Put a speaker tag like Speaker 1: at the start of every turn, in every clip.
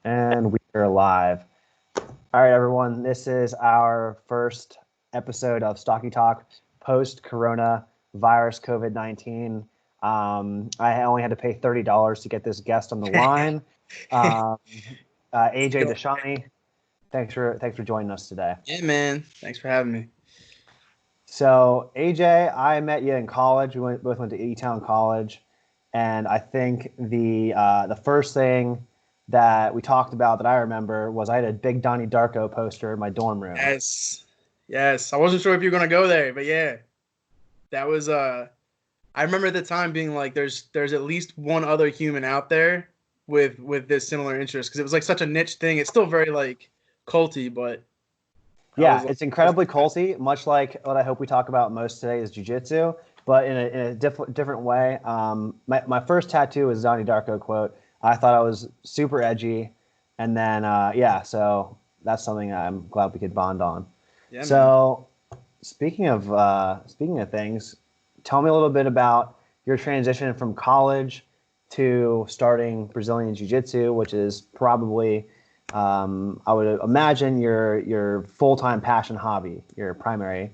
Speaker 1: And we are live. All right, everyone. This is our first episode of Stocky Talk post Corona virus COVID-19. I only had to pay $30 to get this guest on the line. Um, AJ Discianni, thanks for joining us today.
Speaker 2: Yeah, man. Thanks for having me.
Speaker 1: So AJ, I met you in college. We both went to E-Town College, and I think the first thing that we talked about that I remember was I had a big Donnie Darko poster in my dorm room.
Speaker 2: Yes. Yes. I wasn't sure if you were gonna go there, but yeah. That was I remember at the time being like there's at least one other human out there with this similar interest because it was like such a niche thing. It's still very like culty, but I
Speaker 1: Yeah,
Speaker 2: was like
Speaker 1: it's incredibly culty, much like what I hope we talk about most today is jiu-jitsu, but in a different way. My first tattoo was a Donnie Darko quote. I thought I was super edgy, and then so that's something I'm glad we could bond on.
Speaker 2: yeah, man.
Speaker 1: So speaking of things, tell me a little bit about your transition from college to starting Brazilian Jiu-Jitsu, which is probably I would imagine your full-time passion hobby, your primary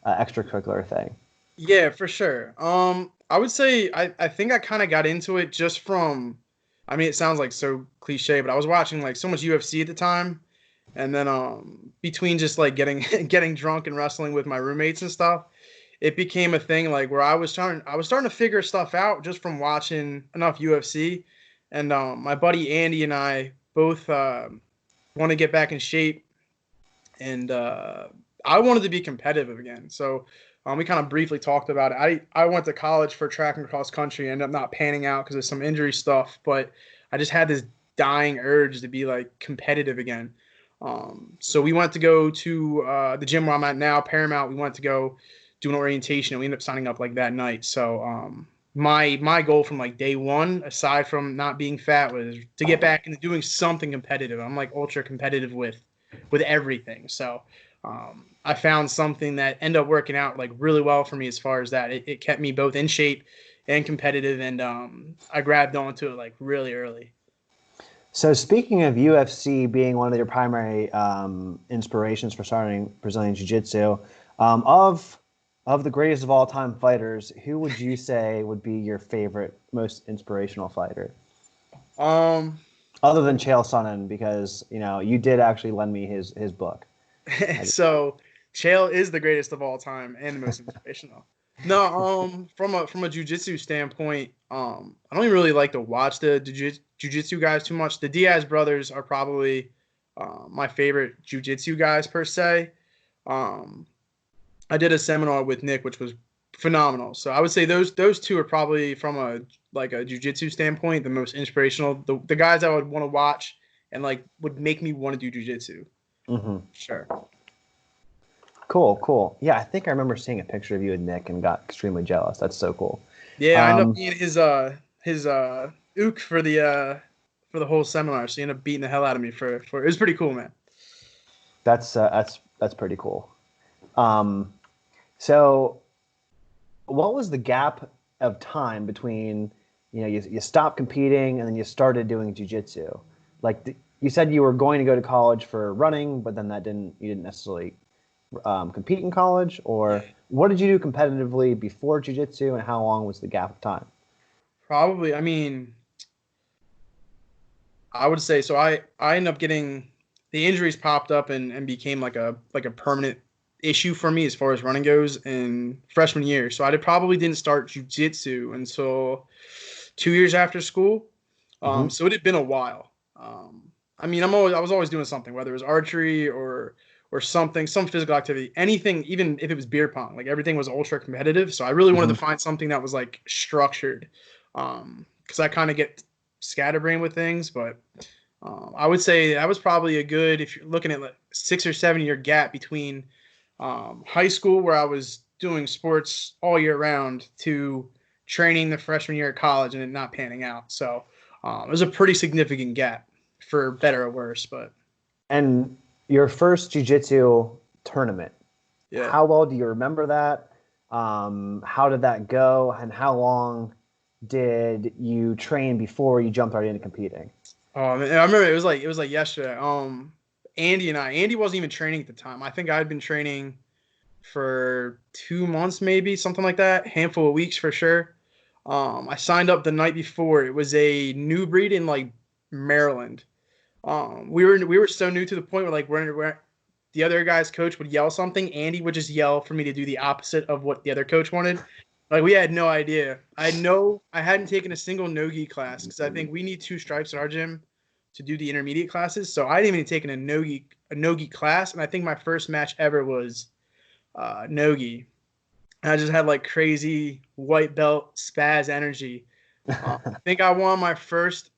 Speaker 1: extracurricular thing.
Speaker 2: Yeah, for sure. I would say I think I kind of got into it just from I mean it sounds like so cliche, but I was watching like so much UFC at the time. And then between just like getting getting drunk and wrestling with my roommates and stuff, it became a thing like where I was starting to figure stuff out just from watching enough UFC. And my buddy Andy and I both want to get back in shape, and I wanted to be competitive again. So we kind of briefly talked about it. I went to college for track and cross country, ended up not panning out because of some injury stuff, but I just had this dying urge to be like competitive again. So we went to go to the gym where I'm at now, Paramount. We went to go do an orientation, and we ended up signing up like that night. So my goal from like day one, aside from not being fat, was to get back into doing something competitive. I'm like ultra competitive with everything. So I found something that ended up working out like really well for me as far as that. It kept me both in shape and competitive, and I grabbed onto it like really early.
Speaker 1: So speaking of UFC being one of your primary inspirations for starting Brazilian Jiu-Jitsu, of the greatest of all time fighters, who would you say would be your favorite, most inspirational fighter?
Speaker 2: Um,
Speaker 1: Other than Chael Sonnen, because you did actually lend me his book.
Speaker 2: so Chael is the greatest of all time and the most inspirational. No, from a jujitsu standpoint, I don't even really like to watch the jujitsu guys too much. The Diaz brothers are probably my favorite jujitsu guys per se. Um, I did a seminar with Nick, which was phenomenal. So I would say those two are probably from a like a jujitsu standpoint the most inspirational. The guys I would want to watch and like would make me want to do jujitsu.
Speaker 1: Mm-hmm.
Speaker 2: Sure.
Speaker 1: Cool, cool. Yeah, I think I remember seeing a picture of you and Nick and got extremely jealous. That's so cool.
Speaker 2: Yeah, I ended up
Speaker 1: Um,
Speaker 2: being his ook for the whole seminar. So he ended up beating the hell out of me for it was pretty cool, man.
Speaker 1: that's pretty cool. Um, so what was the gap of time between you stopped competing and then you started doing jujitsu? Like you said, you were going to go to college for running, but then you didn't necessarily compete in college, or
Speaker 2: Yeah.
Speaker 1: what did you do competitively before jujitsu, and how long was the gap of time?
Speaker 2: Probably. I mean, I would say so. I ended up getting the injuries popped up and became like a permanent issue for me as far as running goes in freshman year. So probably didn't start jujitsu until 2 years after school.
Speaker 1: Hmm.
Speaker 2: So it had been a while. I mean, I was always doing something, whether it was archery or something, some physical activity, anything, even if it was beer pong. Like everything was ultra competitive. So I really wanted to
Speaker 1: Hmm.
Speaker 2: find something that was like structured, because I kind of get scatterbrained with things. But I would say that was probably a good if you're looking at like 6 or 7 year gap between high school where I was doing sports all year round to training the freshman year of college and it not panning out. So it was a pretty significant gap for better or worse, but
Speaker 1: And your first jujitsu tournament,
Speaker 2: yeah.
Speaker 1: how well do you remember that? How did that go, and how long did you train before you jumped right into competing?
Speaker 2: man, I remember it was like yesterday. Andy wasn't even training at the time. I think I had been training for 2 months, maybe something like that, handful of weeks for sure. I signed up the night before. It was a new breed in like Maryland. We were so new to the point where like we're the other guy's coach would yell something, Andy would just yell for me to do the opposite of what the other coach wanted. Like we had no idea. I hadn't taken a single no-gi class because I think we need 2 stripes at our gym to do the intermediate classes. So I didn't even taken a no-gi class, and I think my first match ever was no-gi. And I just had like crazy white belt spaz energy. I think I won my first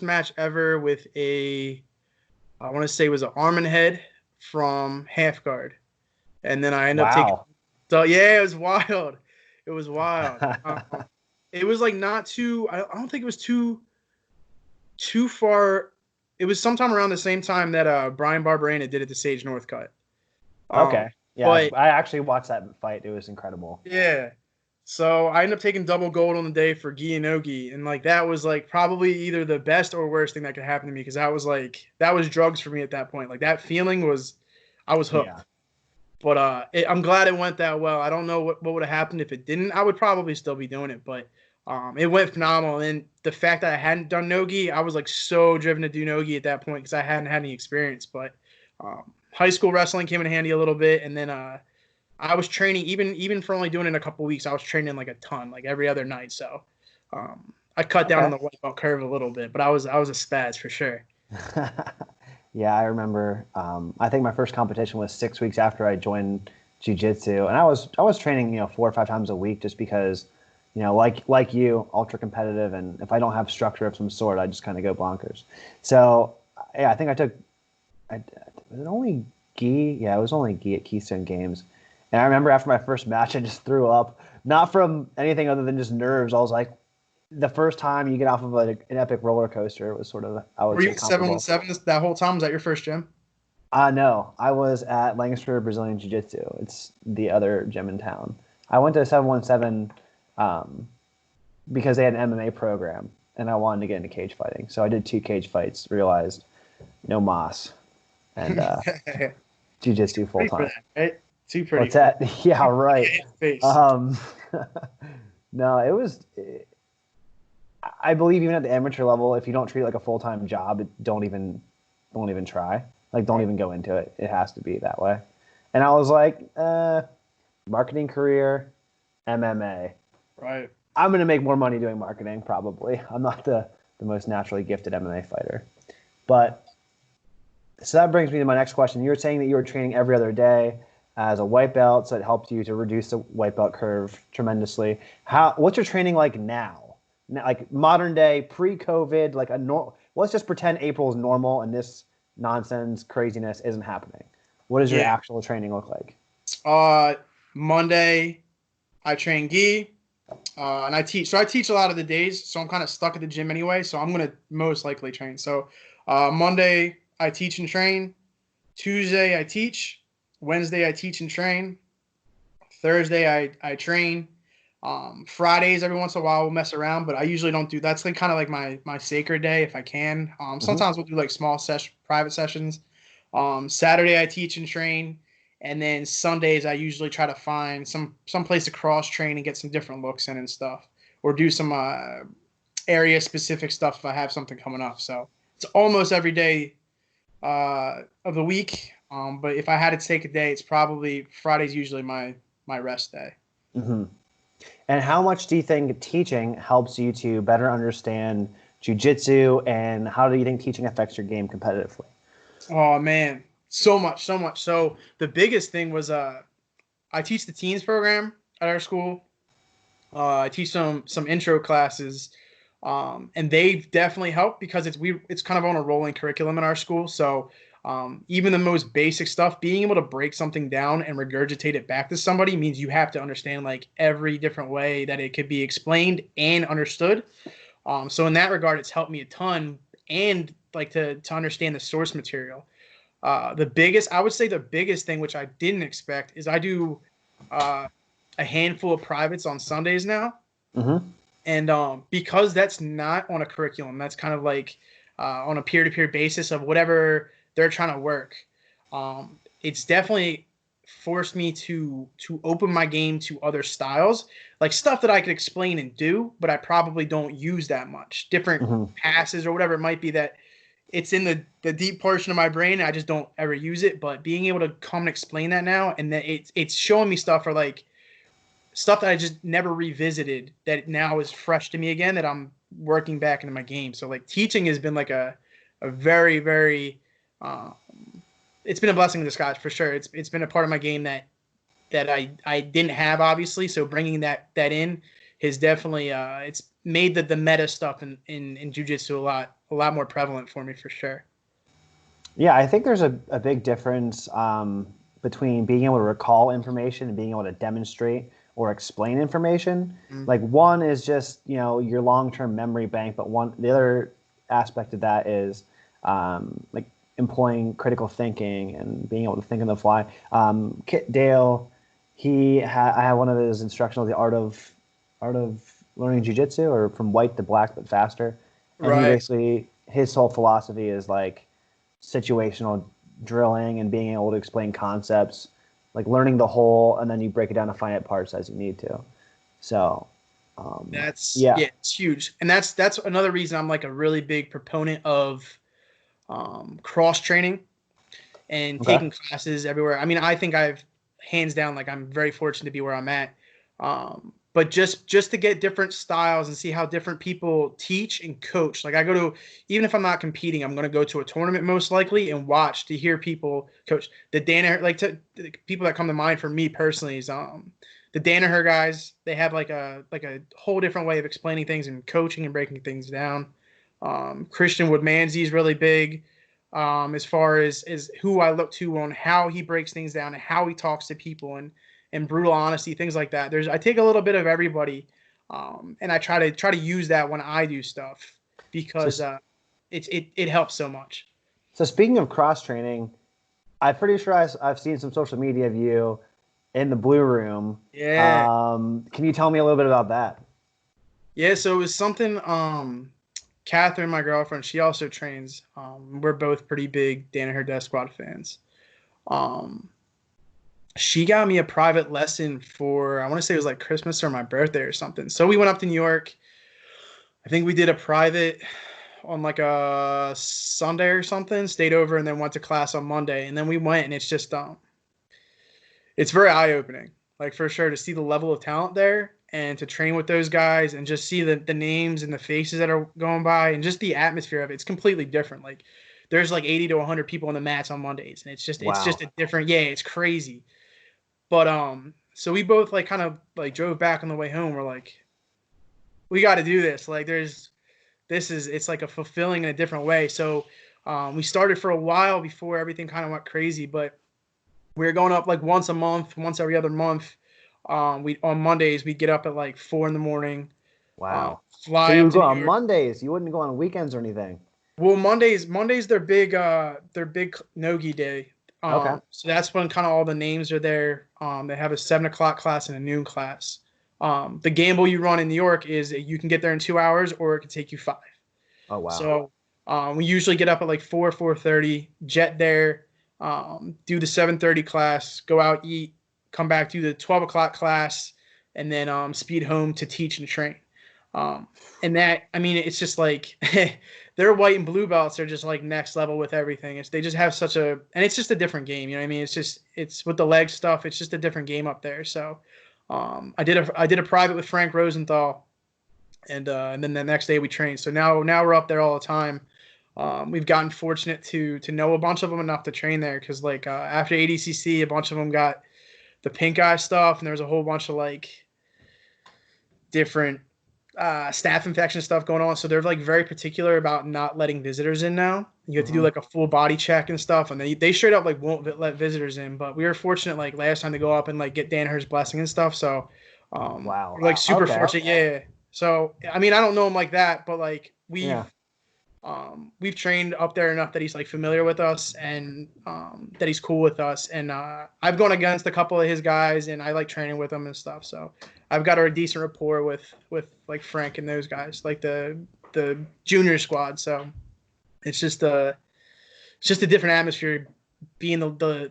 Speaker 2: match ever with I want to say it was an arm and head from half guard, and then I ended up taking.
Speaker 1: Wow.
Speaker 2: So yeah, it was wild. It was wild. It was like not too. I don't think it was too far. It was sometime around the same time that Brian Barberena did it to Sage Northcutt.
Speaker 1: Okay. Yeah,
Speaker 2: But
Speaker 1: I actually watched that fight. It was incredible.
Speaker 2: yeah. So I ended up taking double gold on the day for gi and no-gi, and like that was like probably either the best or worst thing that could happen to me because that was drugs for me at that point. Like that feeling was, I was hooked.
Speaker 1: Yeah.
Speaker 2: But I'm glad it went that well. I don't know what would have happened if it didn't. I would probably still be doing it, but it went phenomenal. And the fact that I hadn't done no-gi, I was like so driven to do no-gi at that point because I hadn't had any experience. But high school wrestling came in handy a little bit, and then I was training even for only doing it in a couple weeks. I was training like a ton, like every other night. So I cut down on the white belt curve a little bit, but I was a spaz for sure.
Speaker 1: Yeah, I remember. I think my first competition was 6 weeks after I joined jiu-jitsu, and I was training 4 or 5 times a week just because like you, ultra competitive, and if I don't have structure of some sort, I just kind of go bonkers. So yeah, I think was it only gi? Yeah, it was only gi at Keystone Games. And I remember after my first match, I just threw up, not from anything other than just nerves. I was like, the first time you get off of an epic roller coaster, it was sort of, I would
Speaker 2: Were
Speaker 1: say,
Speaker 2: you at 717 that whole time? Was that your first gym?
Speaker 1: No, I was at Lancaster Brazilian Jiu-Jitsu. It's the other gym in town. I went to 717 because they had an MMA program, and I wanted to get into cage fighting. So I did 2 cage fights, realized no mas, and jiu-jitsu full time.
Speaker 2: Right? Too pretty.
Speaker 1: What's that? Yeah, right. No, it was. I believe even at the amateur level, if you don't treat it like a full-time job, don't even try. Like, don't even go into it. It has to be that way. And I was like, marketing career, MMA.
Speaker 2: Right.
Speaker 1: I'm going to make more money doing marketing, probably. I'm not the most naturally gifted MMA fighter. But, so that brings me to my next question. You were saying that you were training every other day as a white belt, so it helped you to reduce the white belt curve tremendously. What's your training like now? Like modern day, pre-COVID, like let's just pretend April is normal and this nonsense craziness isn't happening. What does your actual training look like?
Speaker 2: Monday, I train gi, and I teach. So I teach a lot of the days, so I'm kind of stuck at the gym anyway. So I'm gonna most likely train. So Monday, I teach and train. Tuesday, I teach. Wednesday, I teach and train. Thursday, I train. Fridays, every once in a while, we'll mess around, but I usually don't do that's like kind of like my sacred day if I can. Sometimes we'll do like small private sessions. Saturday, I teach and train. And then Sundays, I usually try to find some place to cross train and get some different looks in and stuff, or do some area specific stuff if I have something coming up. So it's almost every day of the week. But if I had to take a day, it's probably Friday's usually my rest day.
Speaker 1: Mm-hmm. And how much do you think teaching helps you to better understand jiu-jitsu, and how do you think teaching affects your game competitively?
Speaker 2: Oh man, so much. So the biggest thing was I teach the teens program at our school. I teach some intro classes, and they've definitely helped because it's kind of on a rolling curriculum in our school. So even the most basic stuff, being able to break something down and regurgitate it back to somebody means you have to understand like every different way that it could be explained and understood. So in that regard, it's helped me a ton, and like to understand the source material. I would say the biggest thing, which I didn't expect, is I do a handful of privates on Sundays now.
Speaker 1: Mm-hmm.
Speaker 2: And because that's not on a curriculum, that's kind of like on a peer-to-peer basis of whatever they're trying to work. It's definitely forced me to open my game to other styles, like stuff that I could explain and do, but I probably don't use that much. Different passes or whatever it might be that it's in the deep portion of my brain. I just don't ever use it. But being able to come and explain that now, and that it's showing me stuff, or like stuff that I just never revisited, that now is fresh to me again, that I'm working back into my game. So like teaching has been like a very, very it's been a blessing in disguise for sure. It's been a part of my game that I didn't have, obviously. So bringing that in has definitely it's made the meta stuff in jiu-jitsu a lot more prevalent for me for sure.
Speaker 1: Yeah, I think there's a big difference between being able to recall information and being able to demonstrate or explain information. Like one is just, your long-term memory bank, but the other aspect of that is like employing critical thinking and being able to think on the fly. Kit Dale, I have one of his instructionals, the art of learning jiu-jitsu, or from white to black but faster. And he basically, his whole philosophy is like situational drilling and being able to explain concepts, like learning the whole, and then you break it down to finite parts as you need to. So
Speaker 2: it's huge. And that's another reason I'm like a really big proponent of cross training and taking classes everywhere. I mean, I think I've hands down, like I'm very fortunate to be where I'm at. But just to get different styles and see how different people teach and coach. Like I go to, even if I'm not competing, I'm going to go to a tournament most likely and watch to hear people coach. The the people that come to mind for me personally is the Danaher guys. They have like a whole different way of explaining things and coaching and breaking things down. Christian Woodmansey is really big as far as who I look to on how he breaks things down and how he talks to people and brutal honesty, things like that. I take a little bit of everybody, and I try to use that when I do stuff because it helps so much.
Speaker 1: So speaking of cross training, I'm pretty sure I've seen some social media of you in the blue room.
Speaker 2: Yeah.
Speaker 1: Can you tell me a little bit about that?
Speaker 2: Yeah. So it was something. Catherine, my girlfriend, she also trains. We're both pretty big Danaher Death Squad fans. She got me a private lesson for, I want to say it was like Christmas or my birthday or something. So we went up to New York. I think we did a private on like a Sunday or something, stayed over, and then went to class on Monday. And then we went, and it's just, it's very eye-opening, like for sure, to see the level of talent there and to train with those guys and just see the names and the faces that are going by and just the atmosphere of it. It's completely different. Like there's like 80 to 100 people on the mats on Mondays, and it's just a different, it's crazy. But so we both like kind of like drove back on the way home. We're like, we got to do this. Like it's like a fulfilling in a different way. So we started for a while before everything kind of went crazy, but we were going up like once a month, once every other month. On Mondays we'd get up at like 4 a.m.
Speaker 1: Wow.
Speaker 2: Fly
Speaker 1: so you
Speaker 2: up
Speaker 1: would
Speaker 2: to
Speaker 1: go
Speaker 2: New
Speaker 1: on
Speaker 2: York.
Speaker 1: Mondays. You wouldn't go on weekends or anything.
Speaker 2: Well, Mondays they're big Nogi day.
Speaker 1: Okay.
Speaker 2: So that's when kind of all the names are there. They have a 7 o'clock class and a noon class. The gamble you run in New York is you can get there in 2 hours, or it could take you 5.
Speaker 1: Oh wow.
Speaker 2: So we usually get up at like 4:30, jet there, do the 7:30 class, go out, eat, come back, do the 12 o'clock class, and then speed home to teach and train. And that, I mean, it's just like their white and blue belts are just like next level with everything. They just have and it's just a different game. You know what I mean? It's with the leg stuff. It's just a different game up there. So I did a private with Frank Rosenthal, and then the next day we trained. So now we're up there all the time. We've gotten fortunate to know a bunch of them enough to train there because like after ADCC, a bunch of them got the pink eye stuff, and there was a whole bunch of like different staph infection stuff going on. So they're like very particular about not letting visitors in now. You have to do like a full body check and stuff, and they straight up like won't let visitors in. But we were fortunate like last time to go up and like get Danaher's blessing and stuff. So we're like super fortunate. Yeah. So I mean, I don't know him like that, but like we've trained up there enough that he's like familiar with us and that he's cool with us. And I've gone against a couple of his guys, and I like training with them and stuff. So I've got a decent rapport with like Frank and those guys, like the junior squad. So It's just a different atmosphere being the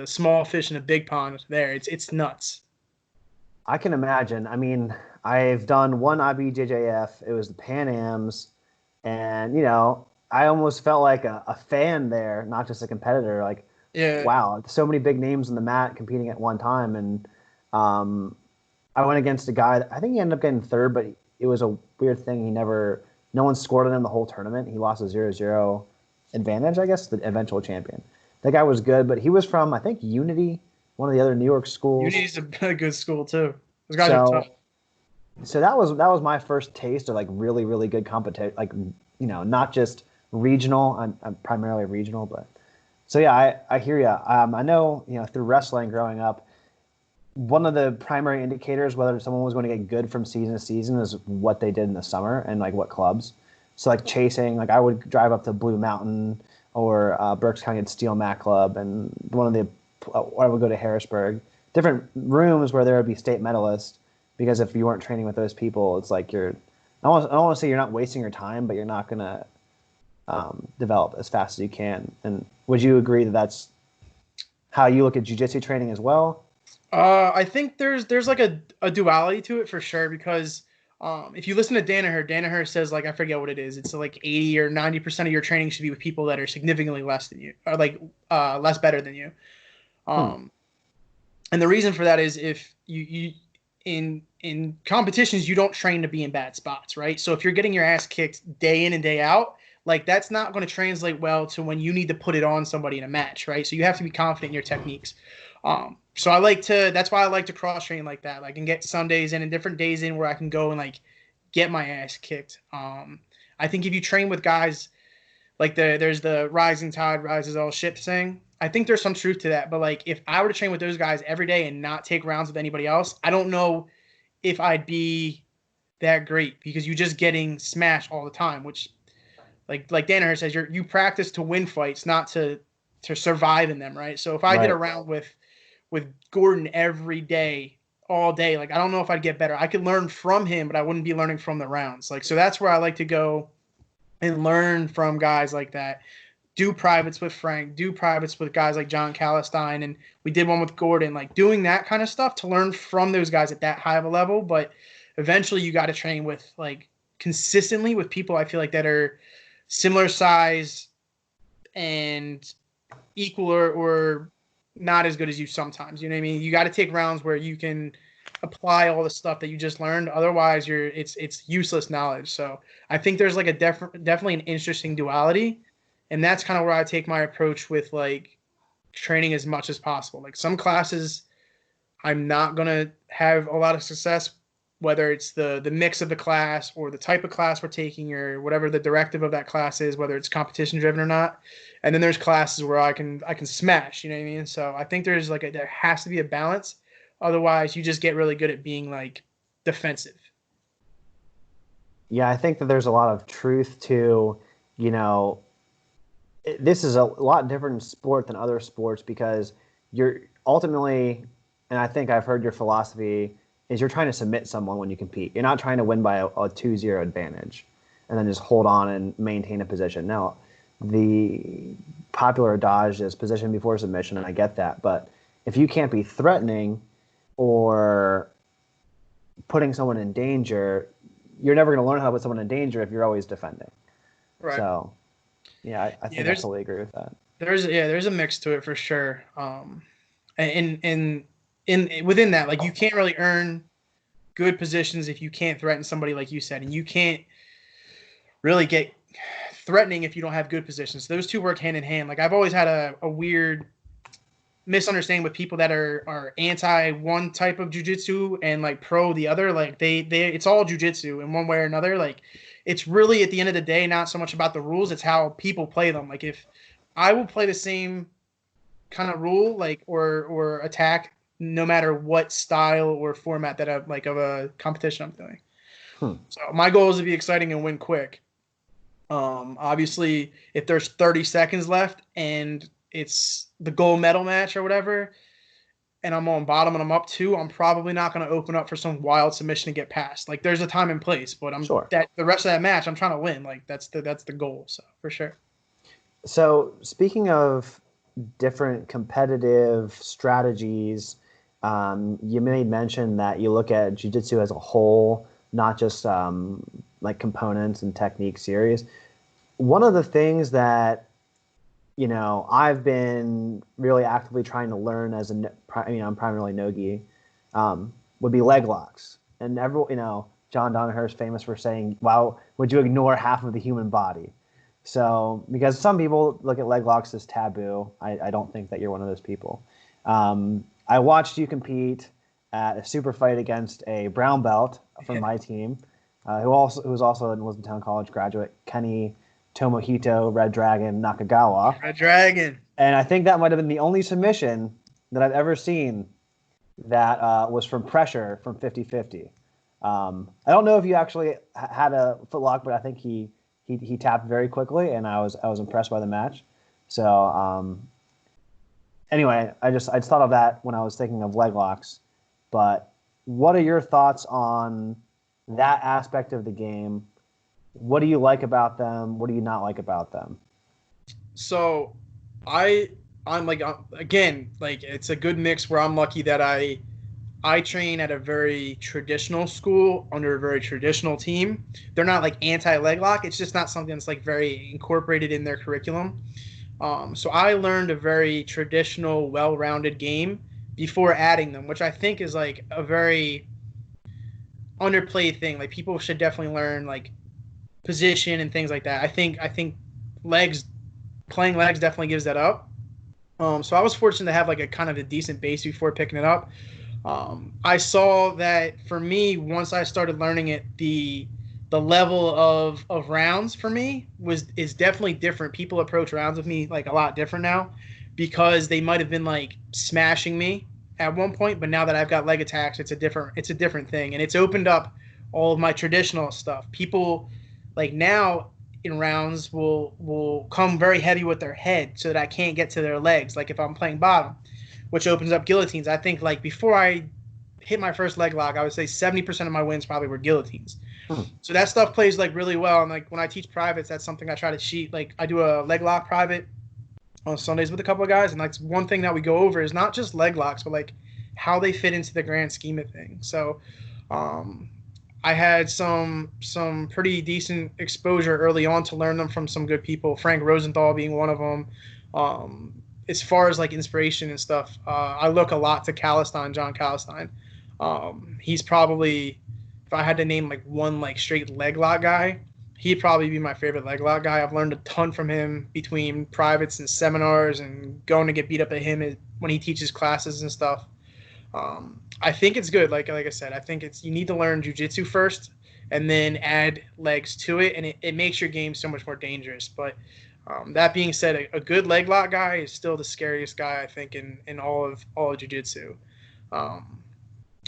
Speaker 2: small fish in a big pond there. It's nuts.
Speaker 1: I can imagine. I mean, I've done one IBJJF. It was the Pan Ams, and I almost felt like a fan there, not just a competitor. Like,
Speaker 2: Yeah.
Speaker 1: wow, so many big names on the mat competing at one time, and I went against a guy that I think he ended up getting third, but it was a weird thing. No one scored on him the whole tournament. He lost a 0-0 advantage, I guess, the eventual champion. That guy was good, but he was from, I think, Unity, one of the other New York schools.
Speaker 2: Unity's a good school too. Those guys are
Speaker 1: So,
Speaker 2: tough.
Speaker 1: so that was my first taste of like really, really good competition. Like, not just regional. I'm primarily regional, but so yeah, I hear you. I know, through wrestling growing up, one of the primary indicators whether someone was going to get good from season to season is what they did in the summer and like what clubs. So like chasing, like I would drive up to Blue Mountain or Berks County at Steel Mat Club, and I would go to Harrisburg, different rooms where there would be state medalists. Because if you weren't training with those people, it's like I don't want to say you're not wasting your time, but you're not going to develop as fast as you can. And would you agree that that's how you look at jiu-jitsu training as well?
Speaker 2: I think there's like a duality to it for sure, because if you listen to Danaher says, like, I forget what it is. It's like 80 or 90% of your training should be with people that are significantly less than you, or like less better than you. And the reason for that is if you in competitions, you don't train to be in bad spots, right? So if you're getting your ass kicked day in and day out, like that's not going to translate well to when you need to put it on somebody in a match, right? So you have to be confident in your techniques. So that's why I like to cross train like that. I can get Sundays in and different days in where I can go and like get my ass kicked. I think if you train with guys like there's the rising tide rises all ship saying. I think there's some truth to that. But like if I were to train with those guys every day and not take rounds with anybody else, I don't know if I'd be that great, because you're just getting smashed all the time, which like Danaher says, you practice to win fights, not to survive in them, right? So if I did a round with Gordon every day, all day, like I don't know if I'd get better. I could learn from him, but I wouldn't be learning from the rounds. Like, so that's where I like to go and learn from guys like that. Do privates with Frank, do privates with guys like John Calistine, and we did one with Gordon, like doing that kind of stuff to learn from those guys at that high of a level. But eventually you got to train with like consistently with people I feel like that are similar size and equal or not as good as you sometimes. You know what I mean? You got to take rounds where you can apply all the stuff that you just learned. Otherwise, it's useless knowledge. So I think there's like a definitely an interesting duality, and that's kind of where I take my approach with like training as much as possible. Like some classes, I'm not gonna have a lot of success, whether it's the mix of the class or the type of class we're taking or whatever the directive of that class is, whether it's competition driven or not. And then there's classes where I can smash, you know what I mean? So I think there has to be a balance. Otherwise, you just get really good at being like defensive.
Speaker 1: Yeah, I think that there's a lot of truth to, this is a lot different sport than other sports because you're ultimately, and I think I've heard your philosophy, is you're trying to submit someone when you compete. You're not trying to win by a 2-0 advantage and then just hold on and maintain a position. Now, the popular adage is position before submission, and I get that. But if you can't be threatening or putting someone in danger, you're never going to learn how to put someone in danger if you're always defending. Right. So, yeah, I think I totally agree with that.
Speaker 2: There's a mix to it for sure. And within that, like you can't really earn good positions if you can't threaten somebody, like you said, and you can't really get threatening if you don't have good positions. So those two work hand in hand. Like I've always had a weird misunderstanding with people that are anti one type of jiu-jitsu and like pro the other. Like they it's all jiu-jitsu in one way or another. Like it's really at the end of the day not so much about the rules, it's how people play them. Like if I will play the same kind of rule like or attack no matter what style or format that of a competition I'm doing. So my goal is to be exciting and win quick. Obviously, if there's 30 seconds left and it's the gold medal match or whatever, and I'm on bottom and I'm up 2, I'm probably not going to open up for some wild submission and get past. Like there's a time and place, but
Speaker 1: Sure.
Speaker 2: the rest of that match I'm trying to win. Like that's the goal. So for sure.
Speaker 1: So speaking of different competitive strategies, you made mention that you look at jiu-jitsu as a whole, not just like components and technique series. One of the things that I've been really actively trying to learn as I'm primarily no-gi, would be leg locks. And John Danaher is famous for saying, "Wow, would you ignore half of the human body?" So, because some people look at leg locks as taboo, I don't think that you're one of those people. I watched you compete at a super fight against a brown belt from my team, who was also a Lisbon College graduate, Kenny Tomohito Red Dragon Nakagawa.
Speaker 2: Red Dragon.
Speaker 1: And I think that might have been the only submission that I've ever seen that was from pressure from 50-50. I don't know if you actually had a footlock, but I think he tapped very quickly, and I was impressed by the match. So anyway, I just thought of that when I was thinking of leg locks. But what are your thoughts on that aspect of the game? What do you like about them? What do you not like about them?
Speaker 2: So I'm like, again, like it's a good mix where I'm lucky that I train at a very traditional school under a very traditional team. They're not like anti-leg lock. It's just not something that's like very incorporated in their curriculum. So I learned a very traditional, well-rounded game before adding them, which I think is like a very underplayed thing. Like people should definitely learn like position and things like that. I think playing legs definitely gives that up. So I was fortunate to have like a kind of a decent base before picking it up. I saw that for me, once I started learning it, the level of rounds for me is definitely different. People approach rounds with me like a lot different now because they might have been like smashing me at one point, but now that I've got leg attacks, it's a different thing, and it's opened up all of my traditional stuff. People like now in rounds will come very heavy with their head so that I can't get to their legs. Like if I'm playing bottom, which opens up guillotines. I think like before I hit my first leg lock, I would say 70% of my wins probably were guillotines. So that stuff plays like really well. And like when I teach privates, that's something I try to cheat. Like I do a leg lock private on Sundays with a couple of guys. And like one thing that we go over is not just leg locks, but like how they fit into the grand scheme of things. So I had some pretty decent exposure early on to learn them from some good people, Frank Rosenthal being one of them. As far as like inspiration and stuff, I look a lot to John Calistine. He's probably, if I had to name like one like straight leg lock guy, he'd probably be my favorite leg lock guy. I've learned a ton from him between privates and seminars and going to get beat up at him when he teaches classes and stuff. I think it's good. Like I said, I think you need to learn jiu-jitsu first and then add legs to it, and it makes your game so much more dangerous. But that being said, a good leg lock guy is still the scariest guy, I think, in all of jiu-jitsu.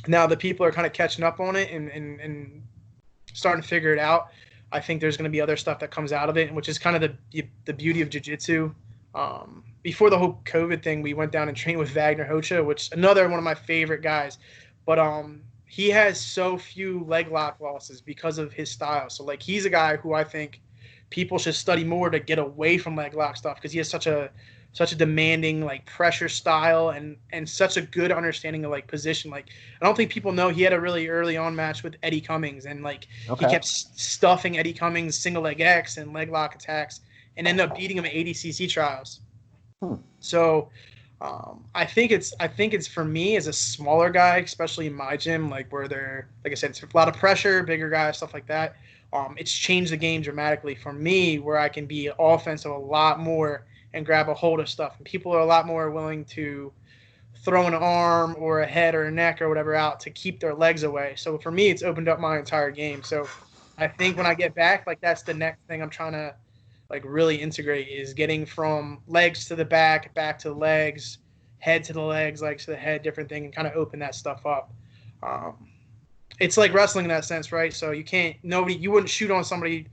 Speaker 2: Now the people are kind of catching up on it and starting to figure it out. I think there's going to be other stuff that comes out of it, which is kind of the beauty of jiu-jitsu. Before the whole COVID thing, we went down and trained with Wagner Hocha, which another one of my favorite guys. But he has so few leg lock losses because of his style. So like he's a guy who I think people should study more to get away from leg lock stuff because he has such a demanding like pressure style and such a good understanding of like position. Like I don't think people know he had a really early on match with Eddie Cummings and like he kept stuffing Eddie Cummings single leg X and leg lock attacks and ended up beating him at ADCC trials. So I think it's for me as a smaller guy, especially in my gym, like where they're, like I said, it's a lot of pressure, bigger guys, stuff like that. It's changed the game dramatically for me where I can be offensive a lot more and grab a hold of stuff. And people are a lot more willing to throw an arm or a head or a neck or whatever out to keep their legs away. So for me, it's opened up my entire game. So I think when I get back, like that's the next thing I'm trying to like really integrate is getting from legs to the back to the legs, head to the legs, legs to the head, different thing, and kind of open that stuff up. It's like wrestling in that sense, right? So you wouldn't shoot on somebody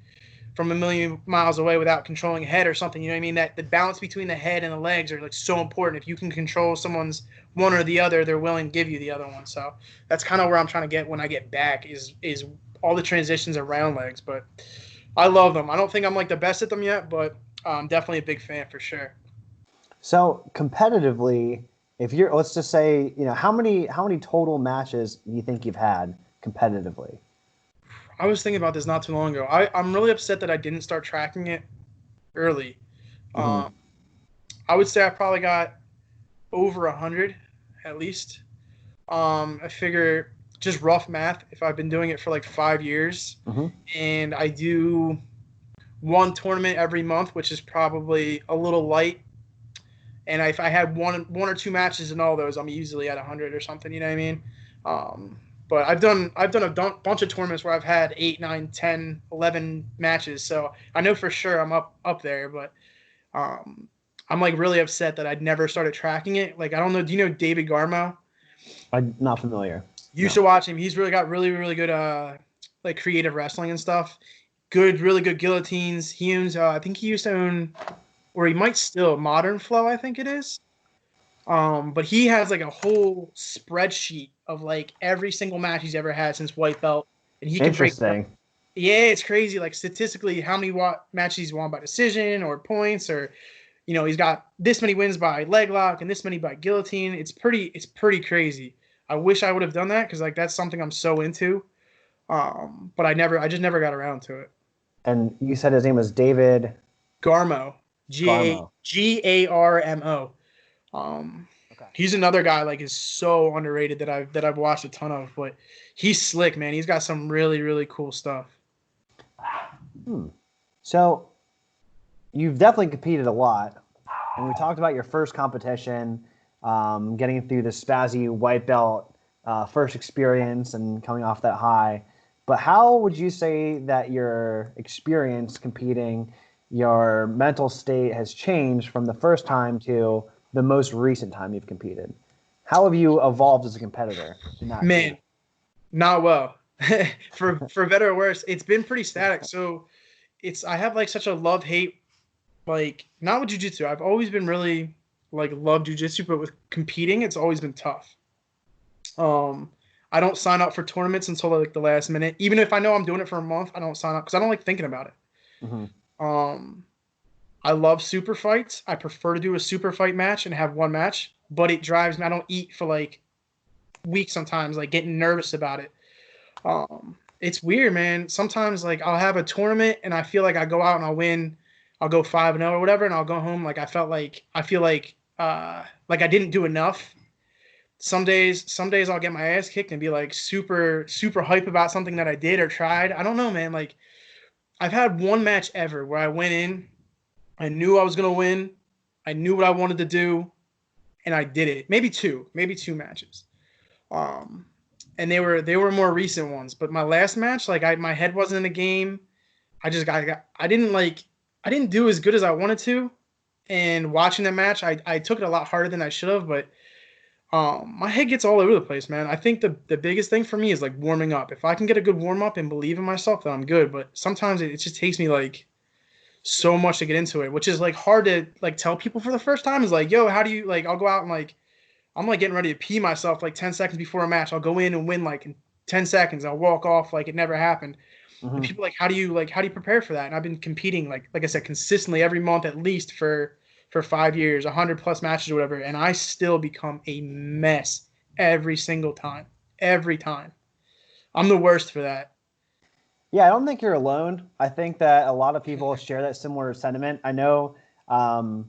Speaker 2: from a million miles away without controlling a head or something. You know what I mean? That the balance between the head and the legs are like so important. If you can control someone's one or the other, they're willing to give you the other one. So that's kind of where I'm trying to get when I get back is all the transitions around legs. But I love them. I don't think I'm like the best at them yet, but I'm definitely a big fan for sure.
Speaker 1: So competitively, if you're, let's just say, how many total matches do you think you've had competitively?
Speaker 2: I was thinking about this not too long ago. I'm really upset that I didn't start tracking it early.
Speaker 1: Mm-hmm.
Speaker 2: I would say I probably got over 100 at least. I figure just rough math, if I've been doing it for like 5 years,
Speaker 1: Mm-hmm.
Speaker 2: and I do one tournament every month, which is probably a little light. And if I had one or two matches in all those, I'm usually at 100 or something. You know what I mean? But I've done a bunch of tournaments where I've had 8, 9, 10, 11 matches. So I know for sure I'm up there. But I'm like really upset that I'd never started tracking it. Like I don't know. Do you know David Garmo?
Speaker 1: I'm not familiar.
Speaker 2: You should watch him. He's really got really good like creative wrestling and stuff. Really good guillotines. He owns I think he used to own, or he might still, Modern Flow, I think it is. But he has like a whole spreadsheet of like every single match he's ever had since white belt, and he can break down.
Speaker 1: Interesting.
Speaker 2: Yeah, it's crazy. Like statistically, how many matches he's won by decision or points, or he's got this many wins by leg lock and this many by guillotine. It's pretty crazy. I wish I would have done that because like that's something I'm so into. But I just never got around to it.
Speaker 1: And you said his name was David
Speaker 2: Garmo,
Speaker 1: Garmo.
Speaker 2: Garmo.
Speaker 1: Okay.
Speaker 2: He's another guy like is so underrated that I've watched a ton of, but he's slick, man. He's got some really cool stuff.
Speaker 1: So you've definitely competed a lot, and we talked about your first competition, getting through the spazzy white belt first experience and coming off that high. But how would you say that your experience competing, your mental state has changed from the first time to the most recent time you've competed? How have you evolved as a competitor?
Speaker 2: Man, not well. for better or worse, it's been pretty static. So I have like such a love-hate, like not with jiu-jitsu. I've always been really like love jiu-jitsu, but with competing, it's always been tough. I don't sign up for tournaments until like the last minute. Even if I know I'm doing it for a month, I don't sign up because I don't like thinking about it.
Speaker 1: Mm-hmm.
Speaker 2: I love super fights. I prefer to do a super fight match and have one match, but it drives me. I don't eat for like weeks sometimes, like getting nervous about it. It's weird, man. Sometimes like I'll have a tournament and I feel like I go out and I'll win. I'll go 5-0 or whatever, and I'll go home like I feel like I didn't do enough. Some days I'll get my ass kicked and be like super hype about something that I did or tried. I don't know, man. Like I've had one match ever where I went in, I knew I was gonna win, I knew what I wanted to do, and I did it. Maybe two matches. And they were more recent ones. But my last match, like my head wasn't in the game. I didn't do as good as I wanted to. And watching the match, I took it a lot harder than I should have, but my head gets all over the place, man. I think the biggest thing for me is like warming up. If I can get a good warm up and believe in myself, then I'm good. But sometimes it just takes me like so much to get into it, which is like hard to like tell people for the first time. Is like, yo, how do you like? I'll go out and like I'm like getting ready to pee myself like 10 seconds before a match. I'll go in and win like in 10 seconds. I'll walk off like it never happened.
Speaker 1: Mm-hmm.
Speaker 2: And people are like, how do you prepare for that? And I've been competing like I said, consistently every month at least for 5 years, 100+ matches or whatever, and I still become a mess every single time. Every time. I'm the worst for that.
Speaker 1: Yeah, I don't think you're alone. I think that a lot of people share that similar sentiment. I know, Donald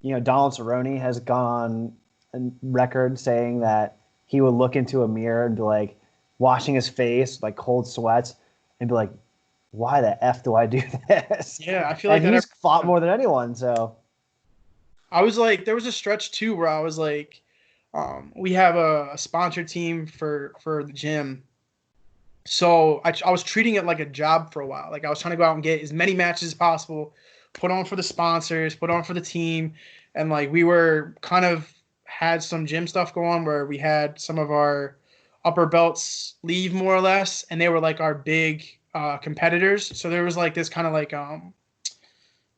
Speaker 1: Cerrone has gone on record saying that he would look into a mirror and be like washing his face, like cold sweats, and be like, why the F do I do this?
Speaker 2: Yeah, I feel like
Speaker 1: he's fought more than anyone, so.
Speaker 2: I was like, there was a stretch too where I was like, we have a sponsored team for the gym. So I was treating it like a job for a while. Like I was trying to go out and get as many matches as possible, put on for the sponsors, put on for the team. And like we were kind of had some gym stuff go on where we had some of our upper belts leave more or less. And they were like our big competitors. So there was like this kind of like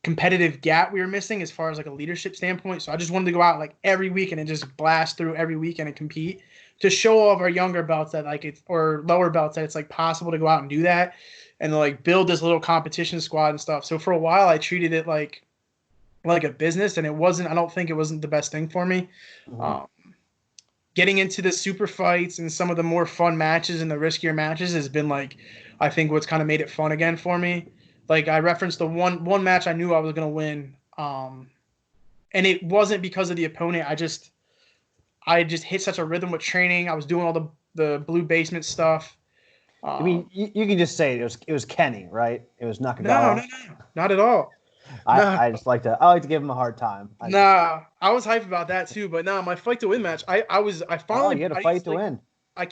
Speaker 2: competitive gap we were missing as far as like a leadership standpoint. So I just wanted to go out like every weekend and just blast through every weekend and compete to show all of our younger belts that like it's or lower belts that it's like possible to go out and do that and like build this little competition squad and stuff. So for a while I treated it like a business, and I don't think it wasn't the best thing for me.
Speaker 1: Mhm.
Speaker 2: Getting into the super fights and some of the more fun matches and the riskier matches has been like, I think what's kind of made it fun again for me. Like I referenced the one match I knew I was gonna win, and it wasn't because of the opponent. I just hit such a rhythm with training. I was doing all the blue basement stuff.
Speaker 1: I mean, you can just say it was Kenny, right? It was
Speaker 2: No,
Speaker 1: Nakagawa.
Speaker 2: not at all.
Speaker 1: I,
Speaker 2: No,
Speaker 1: I just like to give him a hard time.
Speaker 2: nah, I was hyped about that too, but nah, my fight to win match, I
Speaker 1: Oh,
Speaker 2: finally
Speaker 1: you had a
Speaker 2: I
Speaker 1: fight
Speaker 2: used
Speaker 1: to
Speaker 2: like
Speaker 1: win.
Speaker 2: I